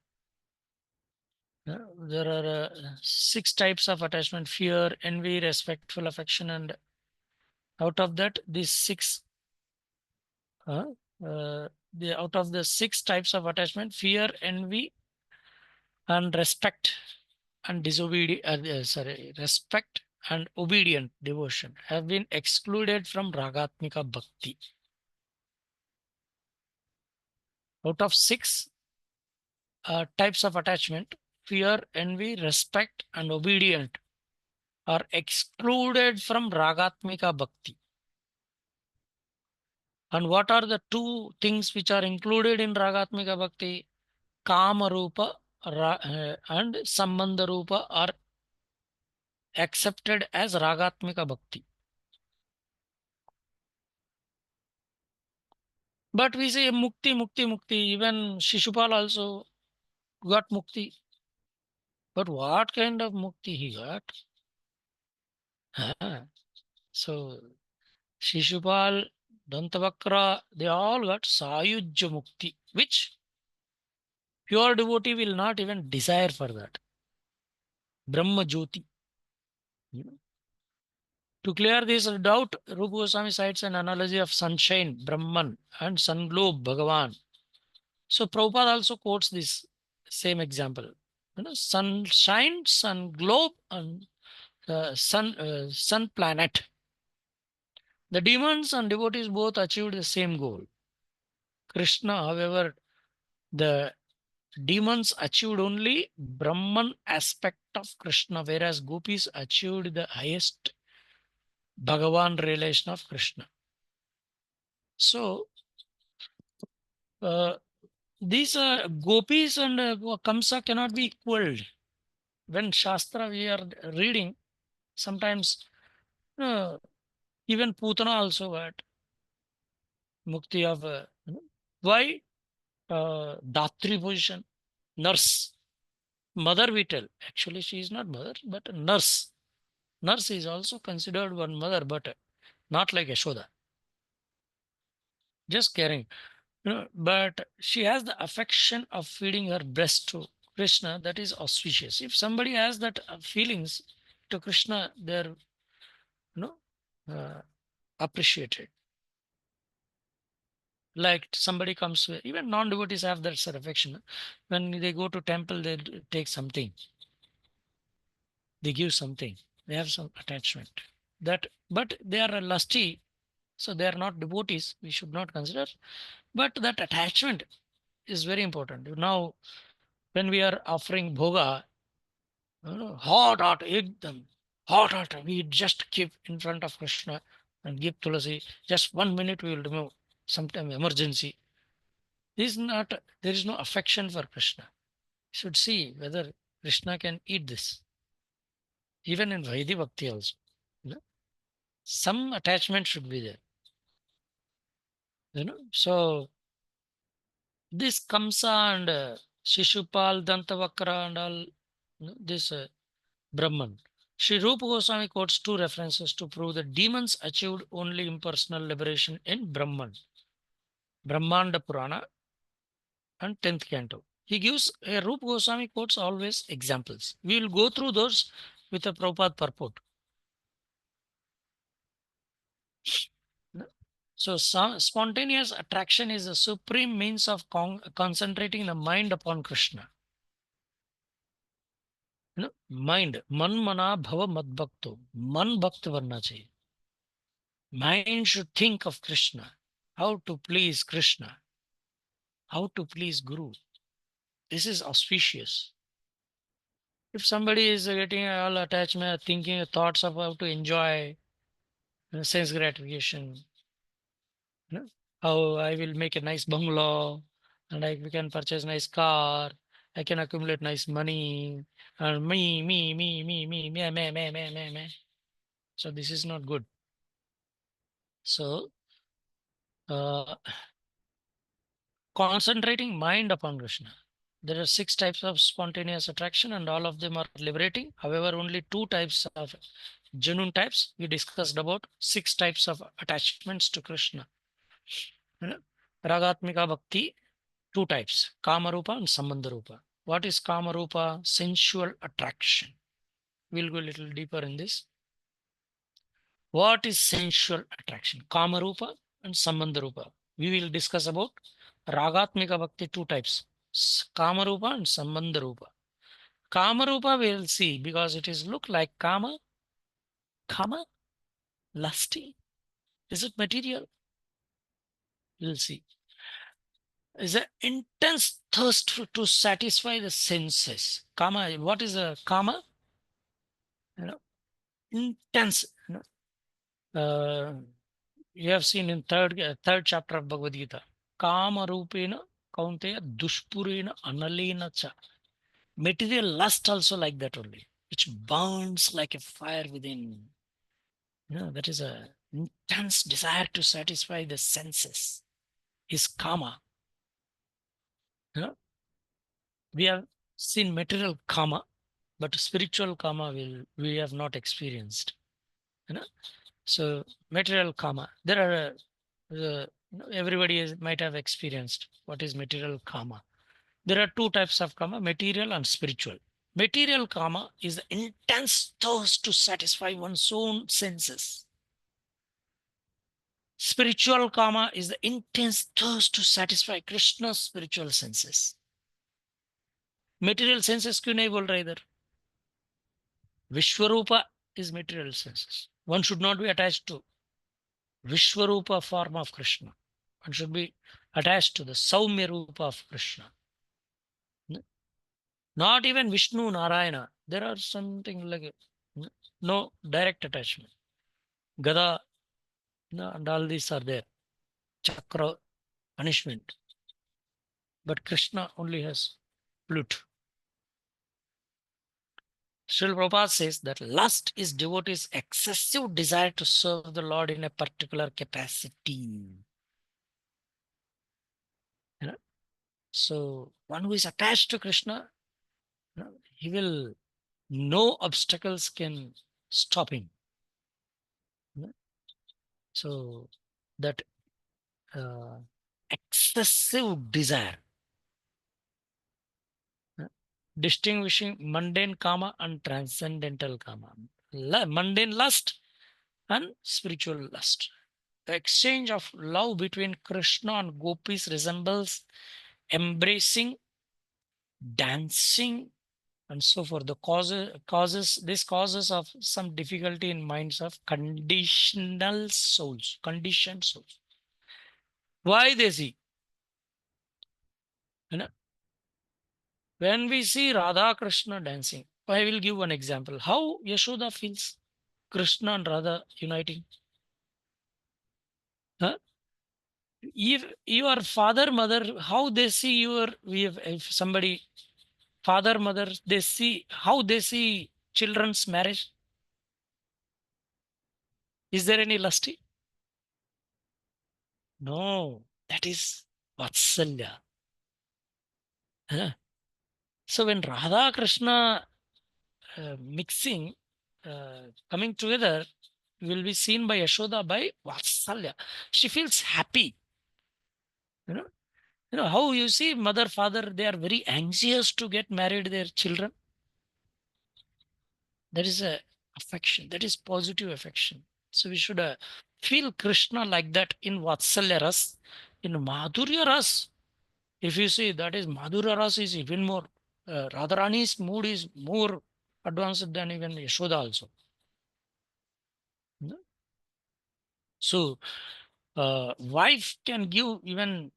There are 6 types of attachment: fear, envy, respectful affection, and out of that, these 6 out of the 6 types of attachment, fear, envy, and respect and respect and obedient devotion have been excluded from Ragatmika Bhakti. Out of 6 types of attachment, fear, envy, respect, and obedient are excluded from Ragatmika Bhakti. And what are the 2 things which are included in Ragatmika Bhakti? Kama Rupa and Sambandha Rupa are accepted as Ragatmika Bhakti. But we say mukti, mukti, mukti. Even Shishupal also got mukti. But what kind of mukti he got? So Shishupal, Dantavakra, they all got Sayujya Mukti, which pure devotee will not even desire for that. Brahma Jyoti. To clear this doubt, Rupa Goswami cites an analogy of sunshine, Brahman, and sun globe, Bhagavan. So Prabhupada also quotes this same example. Sunshine, sun globe, and sun planet. The demons and devotees both achieved the same goal. Krishna, however, the demons achieved only Brahman aspect of Krishna, whereas gopis achieved the highest Bhagavan relation of Krishna. So these gopis and Kamsa cannot be equaled. When Shastra we are reading, sometimes even Putana also got mukti of why Datri position, nurse, mother we tell. Actually, she is not mother, but nurse. Nurse is also considered one mother, but not like Yashoda. Just caring. But she has the affection of feeding her breast to Krishna. That is auspicious. If somebody has that feelings to Krishna, they're appreciated. Like somebody comes, even non-devotees have that sort of affection. When they go to temple, they take something. They give something. They have some attachment. But they are lusty, so they are not devotees. We should not consider. But that attachment is very important. Now, when we are offering bhoga, hot, ekdam, hot, we just keep in front of Krishna and give tulasi. Just 1 minute we will remove. Sometime emergency. This is not, there is no affection for Krishna. You should see whether Krishna can eat this. Even in Vaidhi Bhakti also. Some attachment should be there. So this Kamsa and Shishupal, Dantavakra and all, this Brahman. Sri Rupa Goswami quotes two references to prove that demons achieved only impersonal liberation in Brahman, Brahmanda Purana and 10th canto. He gives Rupa Goswami quotes always examples. We will go through those with a Prabhupada purport. So spontaneous attraction is a supreme means of concentrating the mind upon Krishna. Mind, man mana bhava mad bhakto, man bhakt varna chahiye. Mind should think of Krishna, how to please Krishna, how to please Guru. This is auspicious. If somebody is getting all attachment, thinking thoughts of how to enjoy sense gratification, how I will make a nice bungalow and we can purchase nice car, I can accumulate nice money, and me. So this is not good. So concentrating mind upon Krishna. There are 6 types of spontaneous attraction and all of them are liberating. However, only 2 types of genuine types. We discussed about 6 types of attachments to Krishna. Ragatmika Bhakti, 2 types, Kamarupa and Sambandharupa. What is Kamarupa? Sensual attraction. We'll go a little deeper in this. What is sensual attraction? Kamarupa and Sambandharupa. We will discuss about Ragatmika Bhakti, 2 types, Kamarupa and Sambandharupa. Kamarupa we will see because it is look like Kama, lusty. Is it material? We'll see. Is an intense thirst to satisfy the senses. Kama, what is a Kama? Intense. You have seen in third chapter of Bhagavad Gita. Kama rupena kaunteya dushpurena analena cha. Material lust also like that only, which burns like a fire within. That is a intense desire to satisfy the senses. Is kama. We have seen material kama, but spiritual kama we have not experienced. So material kama. There are everybody might have experienced what is material kama. There are 2 types of kama, material and spiritual. Material kama is the intense thirst to satisfy one's own senses. Spiritual kama is the intense thirst to satisfy Krishna's spiritual senses. Material senses क्यों नहीं बोल रहा इधर? Vishwarupa is material senses. One should not be attached to Vishwarupa form of Krishna. One should be attached to the Saumya Rupa of Krishna. Not even Vishnu, Narayana. There are something like no direct attachment. Gada and all these are there. Chakra, punishment. But Krishna only has flute. Srila Prabhupada says that lust is devotee's excessive desire to serve the Lord in a particular capacity. So one who is attached to Krishna, he will, no obstacles can stop him. So that excessive desire, distinguishing mundane kama and transcendental kama, mundane lust and spiritual lust. The exchange of love between Krishna and gopis resembles embracing, dancing, and so forth. This causes of some difficulty in minds of conditioned souls. Why they see? When we see Radha Krishna dancing, I will give one example. How Yashoda feels Krishna and Radha uniting. If your father, mother, how they see if somebody, father, mother, they see, how they see children's marriage. Is there any lusty? No, that is Vatsalya. So when Radha Krishna mixing, coming together will be seen by Yashoda by Vatsalya. She feels happy. You know, how you see mother, father, they are very anxious to get married their children. That is a affection. That is positive affection. So we should feel Krishna like that in Vatsalya Ras, in Madhurya Ras. If you see, that is Madhurya Ras is even more. Radharani's mood is more advanced than even Yashoda also. So wife can give even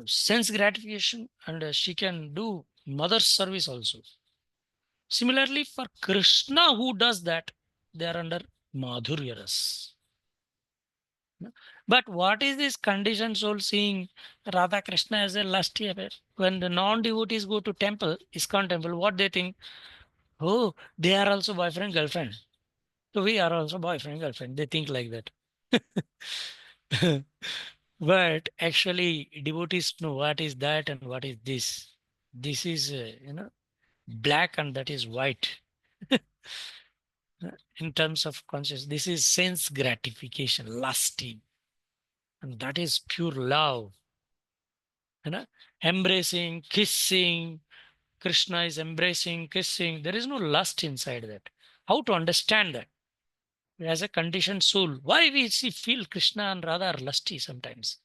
sense gratification, and she can do mother's service also. Similarly, for Krishna, who does that, they are under Madhurya Ras. But what is this conditioned soul seeing Radha Krishna as a lusty affair? When the non-devotees go to temple, ISKCON temple, what they think? Oh, they are also boyfriend, girlfriend. So we are also boyfriend, girlfriend. They think like that. But actually, devotees know what is that and what is this. This is, black and that is white. In terms of consciousness, this is sense gratification, lusting, and that is pure love. Embracing, kissing. Krishna is embracing, kissing. There is no lust inside that. How to understand that? As a conditioned soul, why we feel Krishna and Radha are lusty sometimes?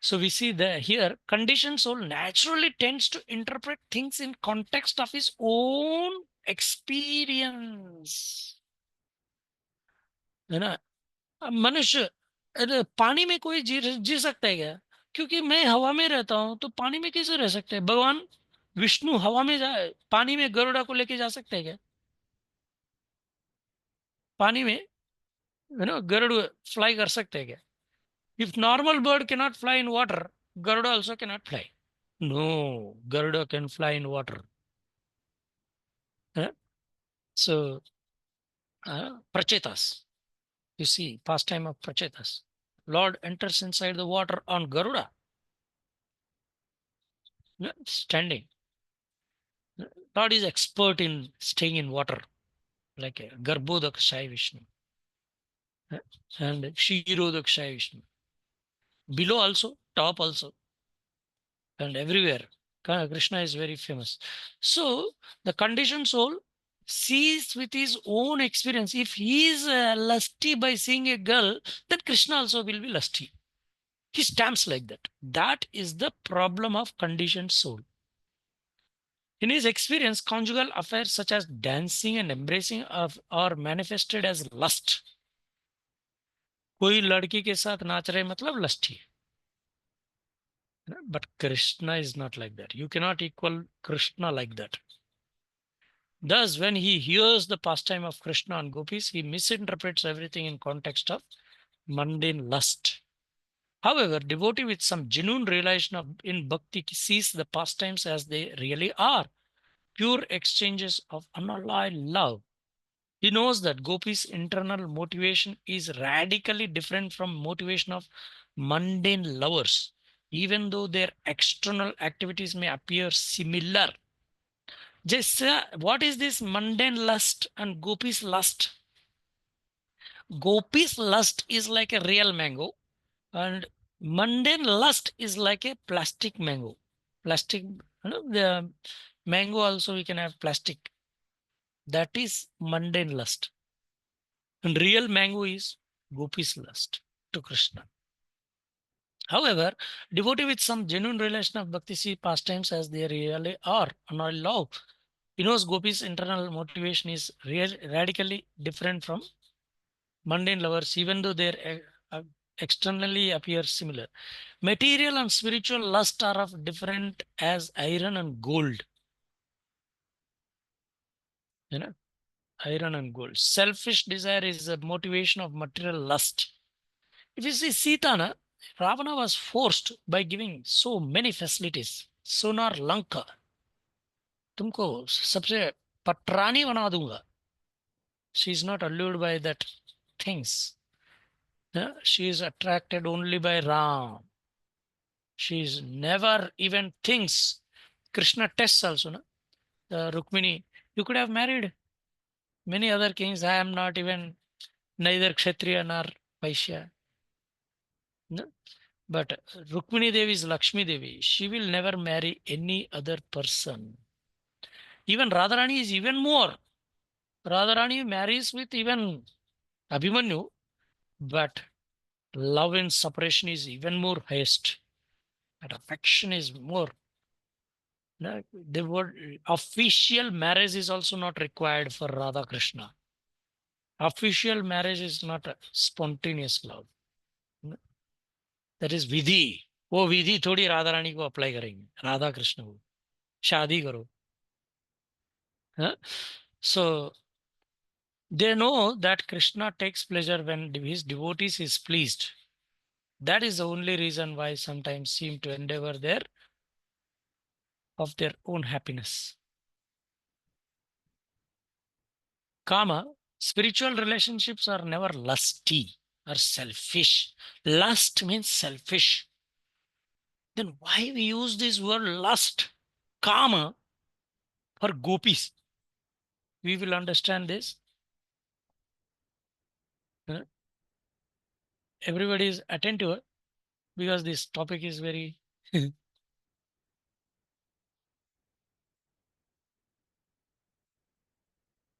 So we see that here, conditioned soul naturally tends to interpret things in context of his own experience. है ना? मनुष्य, अरे पानी में कोई जी सकता है क्या? क्योंकि मैं हवा में रहता हूं, तो पानी में कैसे रह सकते हैं? भगवान विष्णु हवा में पानी में गरुड़ा को लेके जा सकते हैं क्या? पानी में गरुड़ फ्लाई कर सकते हैं क्या? If normal bird cannot fly in water, Garuda also cannot fly. No, Garuda can fly in water. So, Prachetas, you see, pastime of Prachetas. Lord enters inside the water on Garuda, standing. Lord is expert in staying in water, like a Garbhodakshaya Vishnu and Kshirodakshaya Vishnu. Below also, top also, and everywhere. Krishna is very famous. So the conditioned soul sees with his own experience. If he is lusty by seeing a girl, then Krishna also will be lusty. He stamps like that. That is the problem of conditioned soul. In his experience, conjugal affairs such as dancing and embracing are manifested as lust. कोई लड़की के साथ नाच रहे मतलब lusty है. But Krishna is not like that. You cannot equal Krishna like that. Thus, when he hears the pastime of Krishna and gopis, he misinterprets everything in context of mundane lust. However, devotee with some genuine realization in bhakti sees the pastimes as they really are, pure exchanges of unalloyed love. He knows that gopis' internal motivation is radically different from motivation of mundane lovers, even though their external activities may appear similar. Just what is this mundane lust and gopis lust? Gopis lust is like a real mango, and mundane lust is like a plastic mango. Plastic, the mango also we can have plastic. That is mundane lust. And real mango is gopis lust to Krishna. However, devotee with some genuine relation of bhakti see pastimes as they really are, and I love. He knows gopis' internal motivation is radically different from mundane lovers, even though they externally appear similar. Material and spiritual lust are of different as iron and gold. Iron and gold. Selfish desire is a motivation of material lust. If you see Sita, Ravana was forced by giving so many facilities. Sonar Lanka. तुमको सबसे पटरानी बना दूंगा. She is not allured by that things. She is attracted only by Ram. She is never even thinks. Krishna tests also. Rukmini, you could have married many other kings. I am not even neither Kshatriya nor Vaishya. No? But Rukmini Devi is Lakshmi Devi. She will never marry any other person. Even Radharani is even more. Radharani marries with even Abhimanyu, but love and separation is even more highest. And affection is more. No, the word official marriage is also not required for Radha Krishna. Official marriage is not a spontaneous love. No, that is विधि. वो विधि थोड़ी राधा रानी को apply करेंगे, राधा कृष्ण को शादी करो. Huh? So they know that Krishna takes pleasure when his devotees is pleased. That is the only reason why sometimes seem to endeavor there of their own happiness. Kama, spiritual relationships are never lusty or selfish. Lust means selfish. Then why we use this word lust, kama, for gopis? We will understand this. Everybody is attentive because this topic is very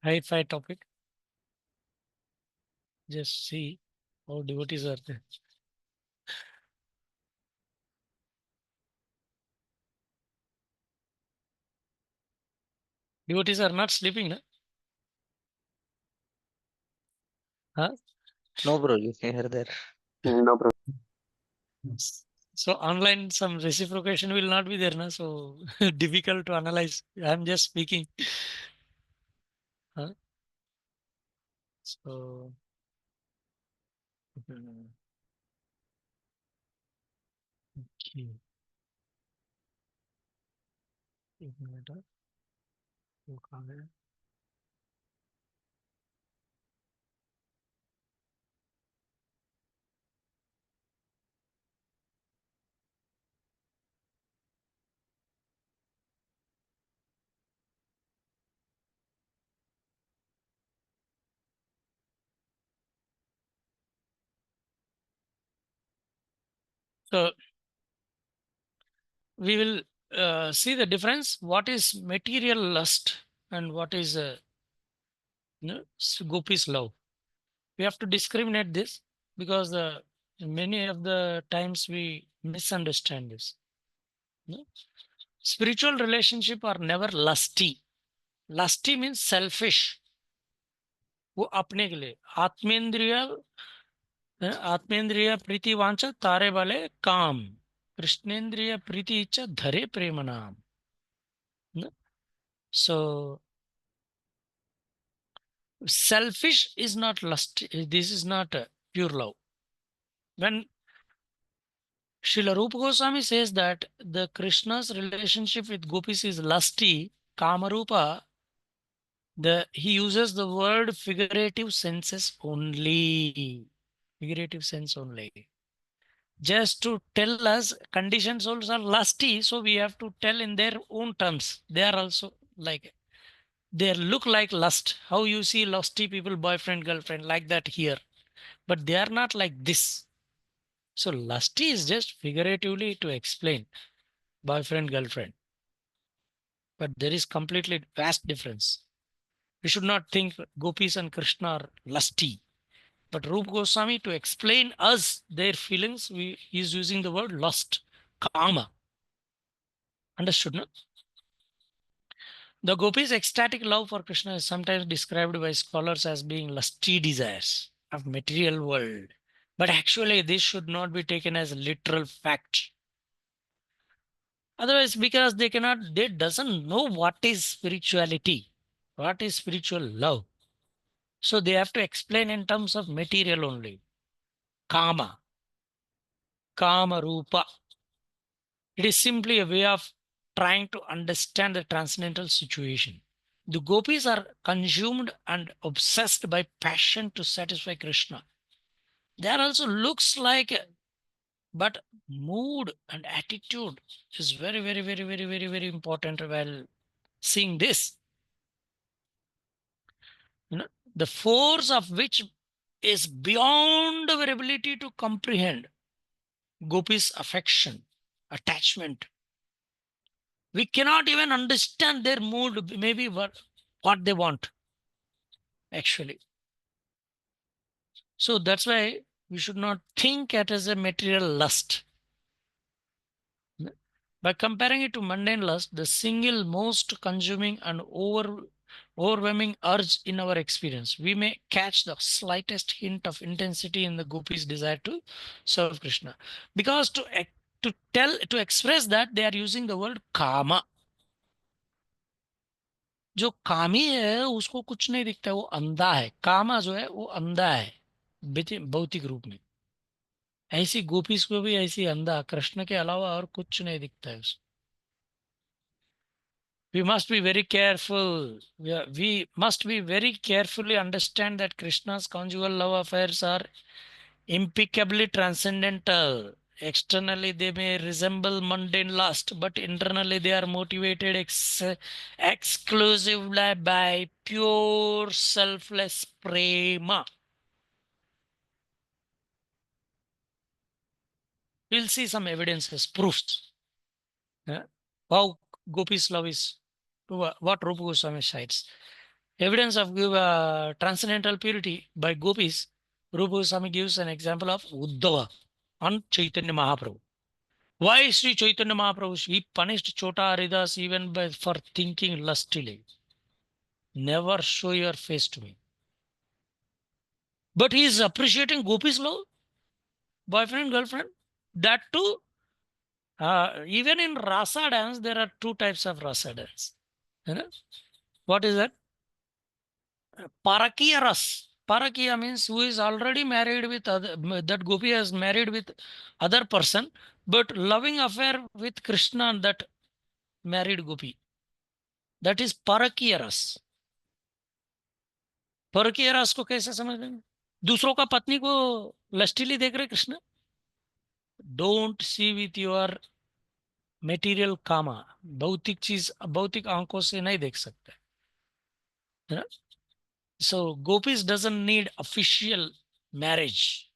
high-fi topic. Just see how devotees are there. Devotees are not sleeping, no? Huh? No, bro, you can hear there. No problem. So online some reciprocation will not be there, no? So difficult to analyze. I'm just speaking. Huh? So okay. एक minute हाँ, वो कहाँ गया? So we will see the difference. What is material lust and what is Gopi's love? We have to discriminate this because many of the times we misunderstand this. No? Spiritual relationship are never lusty. Lusty means selfish. वो अपने के लिए आत्मेंद्रिय प्रीति वांछा तारे वाले काम कृष्णेंद्रिय प्रीति इच्छा धरे प्रेम नाम. So selfish is not lust. This is not pure love. When Srila Rupa Goswami says that the Krishna's relationship with gopis is lusty, Kamarupa, he uses the word figurative senses only. Figurative sense only. Just to tell us conditioned souls are lusty, so we have to tell in their own terms. They are also like, they look like lust. How you see lusty people, boyfriend, girlfriend, like that here. But they are not like this. So lusty is just figuratively to explain boyfriend, girlfriend. But there is completely vast difference. We should not think gopis and Krishna are lusty. But Rupa Goswami, to explain us their feelings, he is using the word lust, kama. Understood, no? The gopis' ecstatic love for Krishna is sometimes described by scholars as being lusty desires of material world. But actually, this should not be taken as literal fact. Otherwise, because they doesn't know what is spirituality, what is spiritual love. So they have to explain in terms of material only. Kama, Kama Rupa. It is simply a way of trying to understand the transcendental situation. The gopis are consumed and obsessed by passion to satisfy Krishna. There also looks like, but mood and attitude is very, very, very, very, very, very important while seeing this, the force of which is beyond our ability to comprehend. Gopi's affection, attachment. We cannot even understand their mood, maybe what they want, actually. So that's why we should not think it as a material lust. By comparing it to mundane lust, the single most consuming and overwhelming urge in our experience, we may catch the slightest hint of intensity in the gopis' desire to serve Krishna. Because to express that, they are using the word kama. जो कामी है उसको कुछ नहीं दिखता है, वो अंधा है. कामा जो है वो अंधा है भौतिक रूप में. ऐसी गोपीस को भी ऐसी अंधा, कृष्ण के अलावा और कुछ नहीं दिखता है उसको. We must be very careful. We must be very carefully understand that Krishna's conjugal love affairs are impeccably transcendental. Externally, they may resemble mundane lust, but internally, they are motivated exclusively by pure selfless prema. We'll see some evidences, proofs. How Gopi's love is, what Rupa Goswami cites. Evidence of transcendental purity by Gopis, Rupa Goswami gives an example of Uddhava on Chaitanya Mahaprabhu. Why Sri Chaitanya Mahaprabhu? He punished Chota Haridas even for thinking lustily. Never show your face to me. But he is appreciating Gopi's love, boyfriend, girlfriend. That too, even in Rasa dance, there are two types of Rasa dance. You know? What is that? Parakiya ras. Parakiya means who is already married with other, that gopi has married with other person, but loving affair with Krishna and that married gopi. That is parakiya ras. परकीय रस को कैसे समझ लेंगे? दूसरों का पत्नी को लस्टिली देख रहे Krishna. Don't see with your material कामा. भौतिक चीज भौतिक आंखों से नहीं देख सकते. So gopis doesn't need official marriage.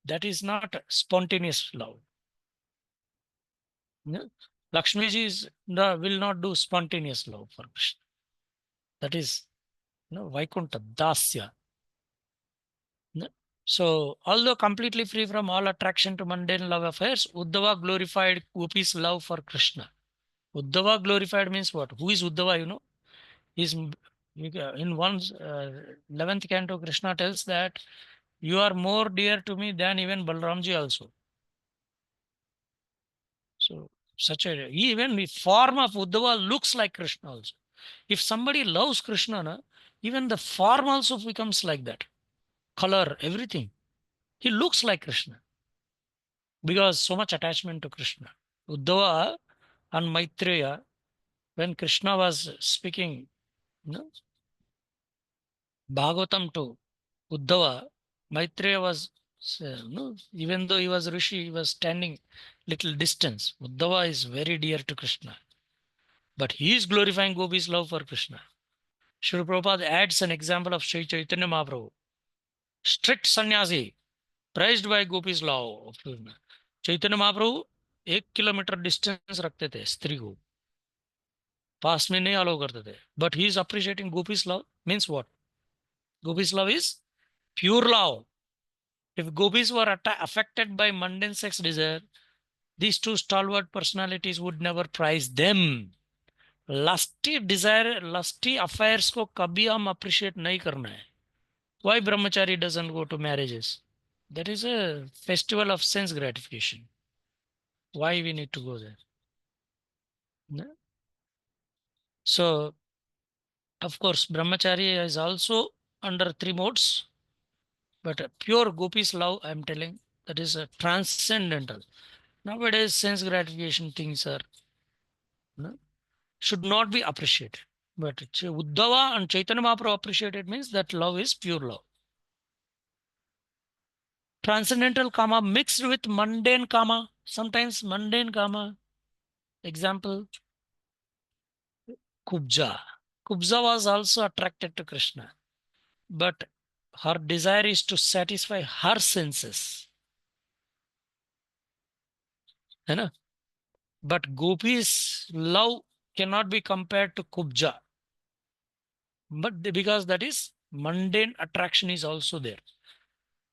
That is not spontaneous love. Lakshmi ji will not do spontaneous love for Krishna. That is Vaikuntha, Dasya. So, although completely free from all attraction to mundane love affairs, Uddhava glorified Gopi's love for Krishna. Uddhava glorified means what? Who is Uddhava? He's in 11th canto, Krishna tells that you are more dear to me than even Balramji also. So, even the form of Uddhava looks like Krishna also. If somebody loves Krishna, even the form also becomes like that. Color, everything. He looks like Krishna. Because so much attachment to Krishna. Uddhava and Maitreya, when Krishna was speaking Bhagavatam to Uddhava, Maitreya was, even though he was Rishi, he was standing little distance. Uddhava is very dear to Krishna. But he is glorifying Gopi's love for Krishna. Srila Prabhupada adds an example of Sri Chaitanya Mahaprabhu. Strict sannyasi, praised by Gopi's love. Chaitanya Mahaprabhu 1 kilometre distance रखते थे स्त्री को, पास में नहीं allow करते थे. But he is appreciating Gopi's love. Means what? Gopi's love is pure love. If gopis were affected by mundane sex desire, these two stalwart personalities would never prize them. Lusty desire, lusty affairs को कभी हम appreciate नहीं करना है. Why brahmachari doesn't go to marriages? That is a festival of sense gratification. Why we need to go there? So, of course, brahmachari is also under 3 modes, but pure gopis love, I am telling, that is a transcendental. Nowadays, sense gratification things are should not be appreciated. But Uddhava and Chaitanya Mahaprabhu appreciated means that love is pure love. Transcendental kama mixed with mundane kama, sometimes mundane kama. Example, Kubja. Kubja was also attracted to Krishna, but her desire is to satisfy her senses. है ना? But Gopi's love cannot be compared to Kubja. But because that is mundane attraction is also there.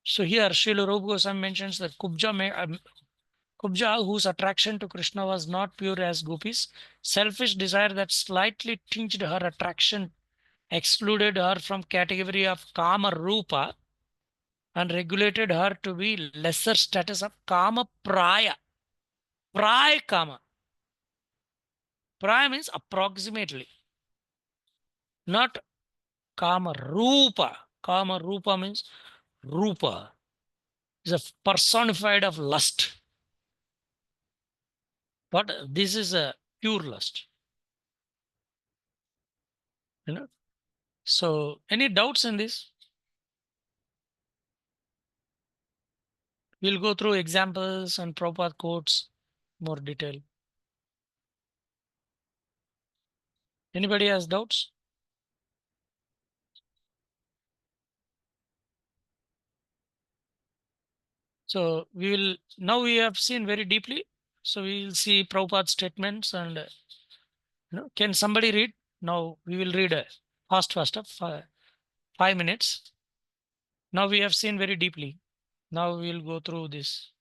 So here Srila Rupa Goswami mentions that Kubja, whose attraction to Krishna was not pure as Gopis, selfish desire that slightly tinged her attraction excluded her from category of Kama Rupa and regulated her to be lesser status of Kama Praya. Praya Kama. Praya means approximately, not Kama Rupa. Kama Rupa means Rupa is a personified of lust. But this is a pure lust. You know. So any doubts in this? We'll go through examples and Prabhupada quotes more detail. Anybody has doubts? So now we have seen very deeply. So we will see Prabhupada's statements and can somebody read? Now we will read fast, 5 minutes. Now we have seen very deeply. Now we will go through this.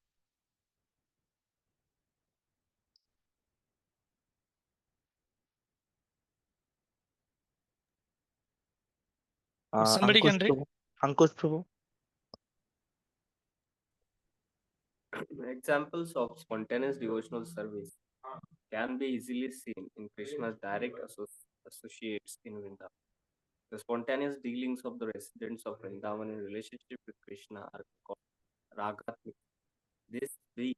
Somebody Ankush can read. Prabhu. Ankush Prabhu. Examples of spontaneous devotional service can be easily seen in Krishna's direct associates in Vrindavan. The spontaneous dealings of the residents of Vrindavan in relationship with Krishna are called ragatmika. These three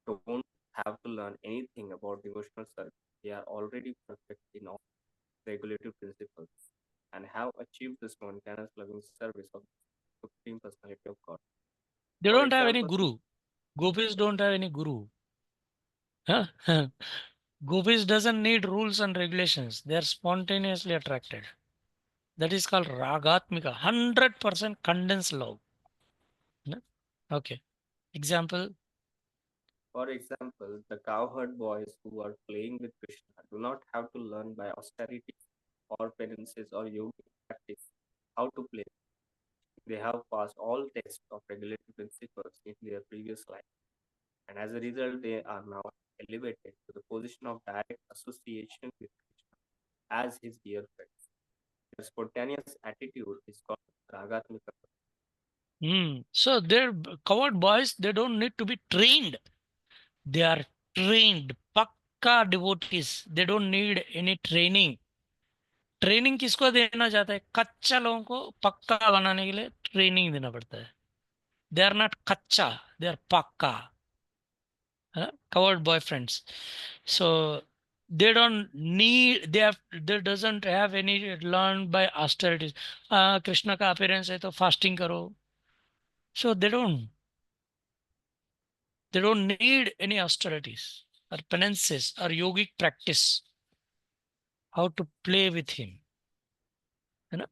don't have to learn anything about devotional service. They are already perfect in all regulative principles and have achieved the spontaneous loving service of the Supreme Personality of God. They For don't have any example, guru. Gopis don't have any guru. Huh? Gopis doesn't need rules and regulations. They are spontaneously attracted. That is called ragatmika, 100% condensed love. Okay. Example. For example, the cowherd boys who are playing with Krishna do not have to learn by austerity or penances or yogic practice how to play. They have passed all tests of regulatory principles in their previous life, and as a result, they are now elevated to the position of direct association with Krishna as his dear friends. Their spontaneous attitude is called ragatmika. So they're coward boys, they don't need to be trained. They are trained, pakka devotees. They don't need any training. Training किसको देना चाहता है? कच्चा लोगों को पक्का बनाने के लिए ट्रेनिंग देना पड़ता है. They are not कच्चा, they are pakka. Covered boyfriends. So they don't need, they doesn't have any learned by austerities. Krishna का appearance है तो fasting करो. So they don't need any austerities or penances or yogic practice how to play with him. You know?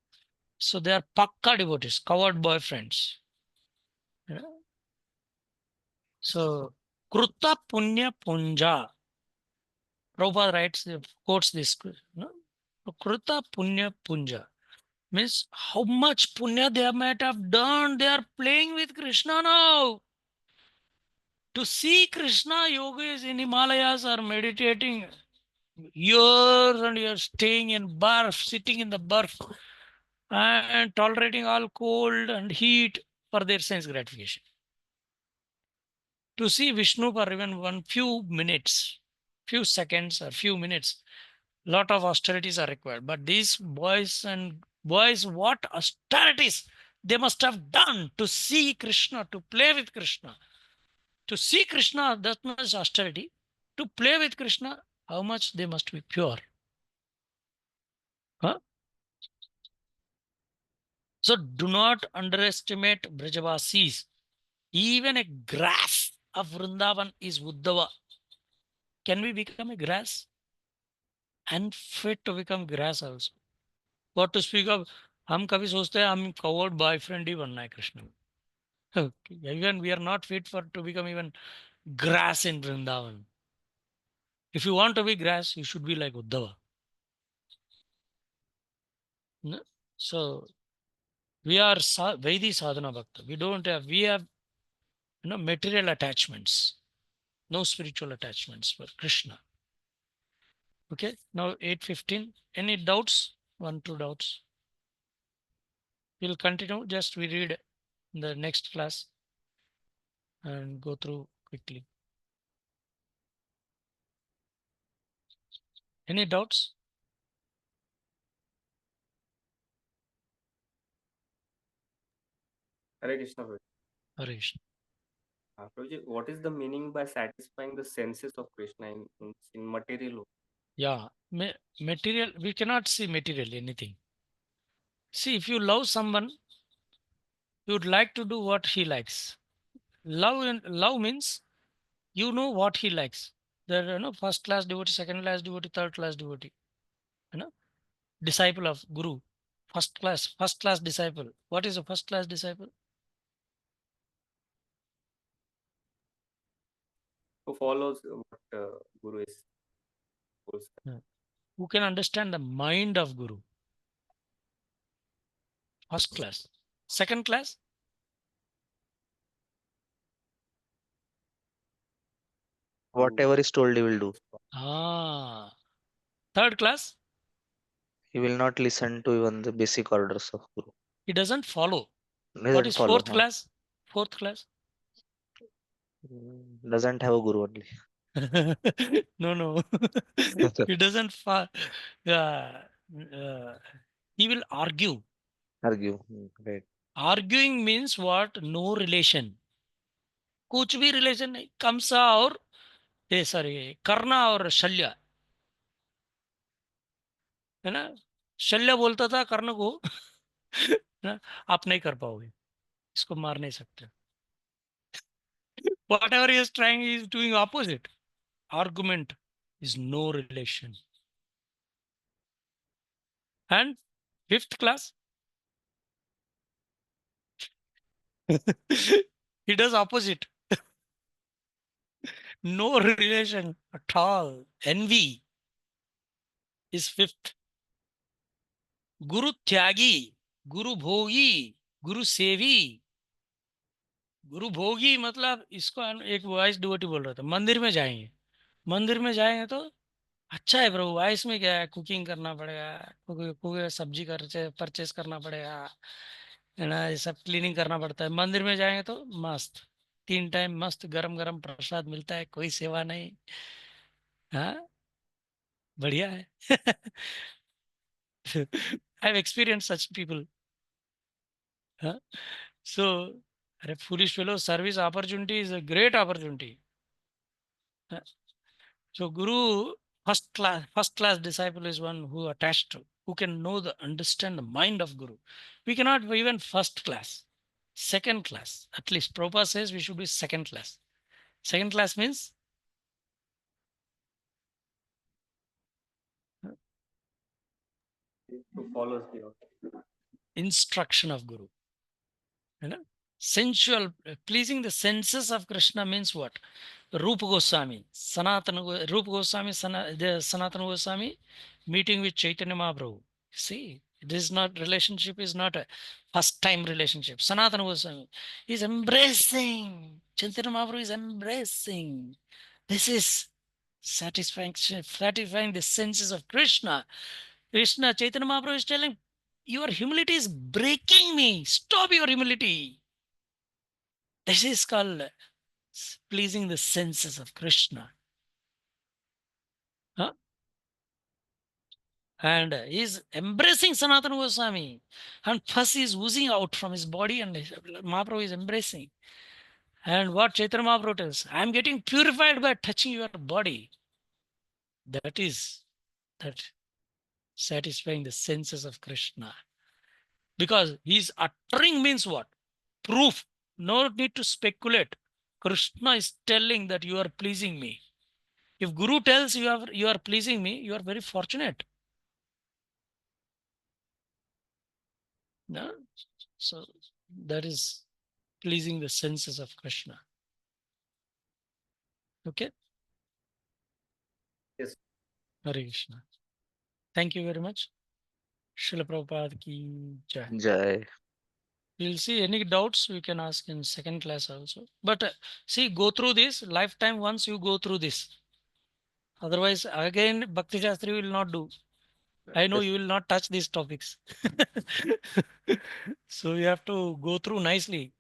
So they are pakka devotees, covered boyfriends. You know? So Kruta Punya Punja. Prabhupada quotes this. You know? Kruta Punya Punja means how much punya they might have done. They are playing with Krishna now. To see Krishna, yogis in Himalayas are meditating years and years, staying in barf, sitting in the barf, and tolerating all cold and heat for their sense gratification. To see Vishnu for even one few minutes, few seconds or few minutes, lot of austerities are required. But these boys, what austerities they must have done to see Krishna, to play with Krishna. To see Krishna, that much austerity. To play with Krishna, how much they must be pure. Huh? So do not underestimate Brajavasis. Even a grass of Vrindavan is Uddhava. Can we become a grass? unfit to become grass also. What to speak of, हम कभी सोचते हैं हम coward boyfriend ही बनना है कृष्ण में. Okay. Even we are not fit for to become even grass in Vrindavan. If you want to be grass, you should be like Uddhava. No? So we are Vaidhi sadhana bhakta. We have material attachments, no spiritual attachments for Krishna. Okay, now 8:15. Any doubts? 1, 2 doubts. We'll continue. Just we read in the next class and go through quickly. Any doubts? Hare Krishna, Prabhuji. Harish. Prabhuji, what is the meaning by satisfying the senses of Krishna in material world? Yeah, material. We cannot see material anything. See, if you love someone, you would like to do what he likes. Love means you know what he likes. There are first class devotee, second class devotee, third class devotee. You know, disciple of Guru. First class disciple. What is a first class disciple? Who follows what Guru is supposed to. Who can understand the mind of Guru. First class. Second class, Whatever is told, he will do. third class, He will not listen to even the basic orders of Guru. he doesn't follow. He What doesn't is follow. fourth class? Fourth class. Doesn't have a Guru only. No. He doesn't he will argue. Argue. Right. Arguing means what? No relation. कुछ भी relation नहीं. कंसा और कर्णा और शल्य, है ना. शल्य बोलता था कर्ण को ना, आप नहीं कर पाओगे, इसको मार नहीं सकते. Whatever he is trying, he is doing opposite. Argument is no relation. And fifth class, he does opposite. No relation at all. Envy is fifth. Guru Tyagi, Guru Bhogi, Guru Sevi. गुरु भोगी मतलब इसको एक vice devotee बोल रहा था, मंदिर में जाएंगे तो अच्छा है प्रभु, वाइस में क्या है, कुकिंग करना पड़ेगा, सब्जी परचेस करना पड़ेगा, है ना, ये सब क्लीनिंग करना पड़ता है. मंदिर में जाएंगे तो मस्त 3 टाइम मस्त गरम गरम प्रसाद मिलता है, कोई सेवा नहीं. हाँ, बढ़िया है. I have experienced such people. Huh? So, foolish fellow, service opportunity is a great opportunity. So, Guru, first class disciple is one who attached to, who can understand the mind of Guru. We cannot be even first class, second class. At least Prabhupada says we should be second class. Second class means Who follows the order. instruction of Guru. You know, sensual, pleasing the senses of Krishna means what? Rupa Goswami, Rupa Goswami, Sanatana Goswami meeting with Chaitanya Mahaprabhu. See, relationship is not a first time relationship. Sanatana Goswami is embracing. Chaitanya Mahaprabhu is embracing. This is satisfying the senses of Krishna. Chaitanya Mahaprabhu is telling, your humility is breaking me. Stop your humility. This is called pleasing the senses of Krishna. Huh? And he's embracing Sanatana Goswami. And pus is oozing out from his body, and Mahaprabhu is embracing. And what Chaitanya Mahaprabhu tells, I am getting purified by touching your body. That is satisfying the senses of Krishna. Because he's uttering means what? Proof. No need to speculate. Krishna is telling that you are pleasing me. If Guru tells you are pleasing me, you are very fortunate. No? So that is pleasing the senses of Krishna. Okay? Yes. Hare Krishna. Thank you very much. Srila Prabhupada ki jai. Jai. We'll see any doubts we can ask in second class also. But see, go through this lifetime once you go through this. Otherwise, again, Bhakti Shastri will not do. I know Yes. you will not touch these topics. So you have to go through nicely.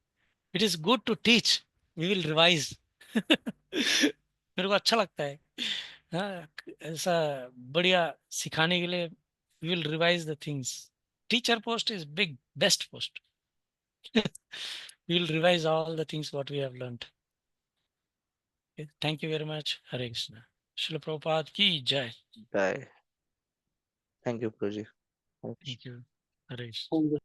It is good to teach. We will revise. मेरे को अच्छा लगता है हाँ ऐसा बढ़िया सिखाने के लिए we will revise the things. Teacher post is big, best post. We will revise all the things what we have learned. Okay. Thank you very much. Hare Krishna. Srila Prabhupada ki jai. Jai. Thank you, Guruji. Thank you. Hare Krishna. Thank you.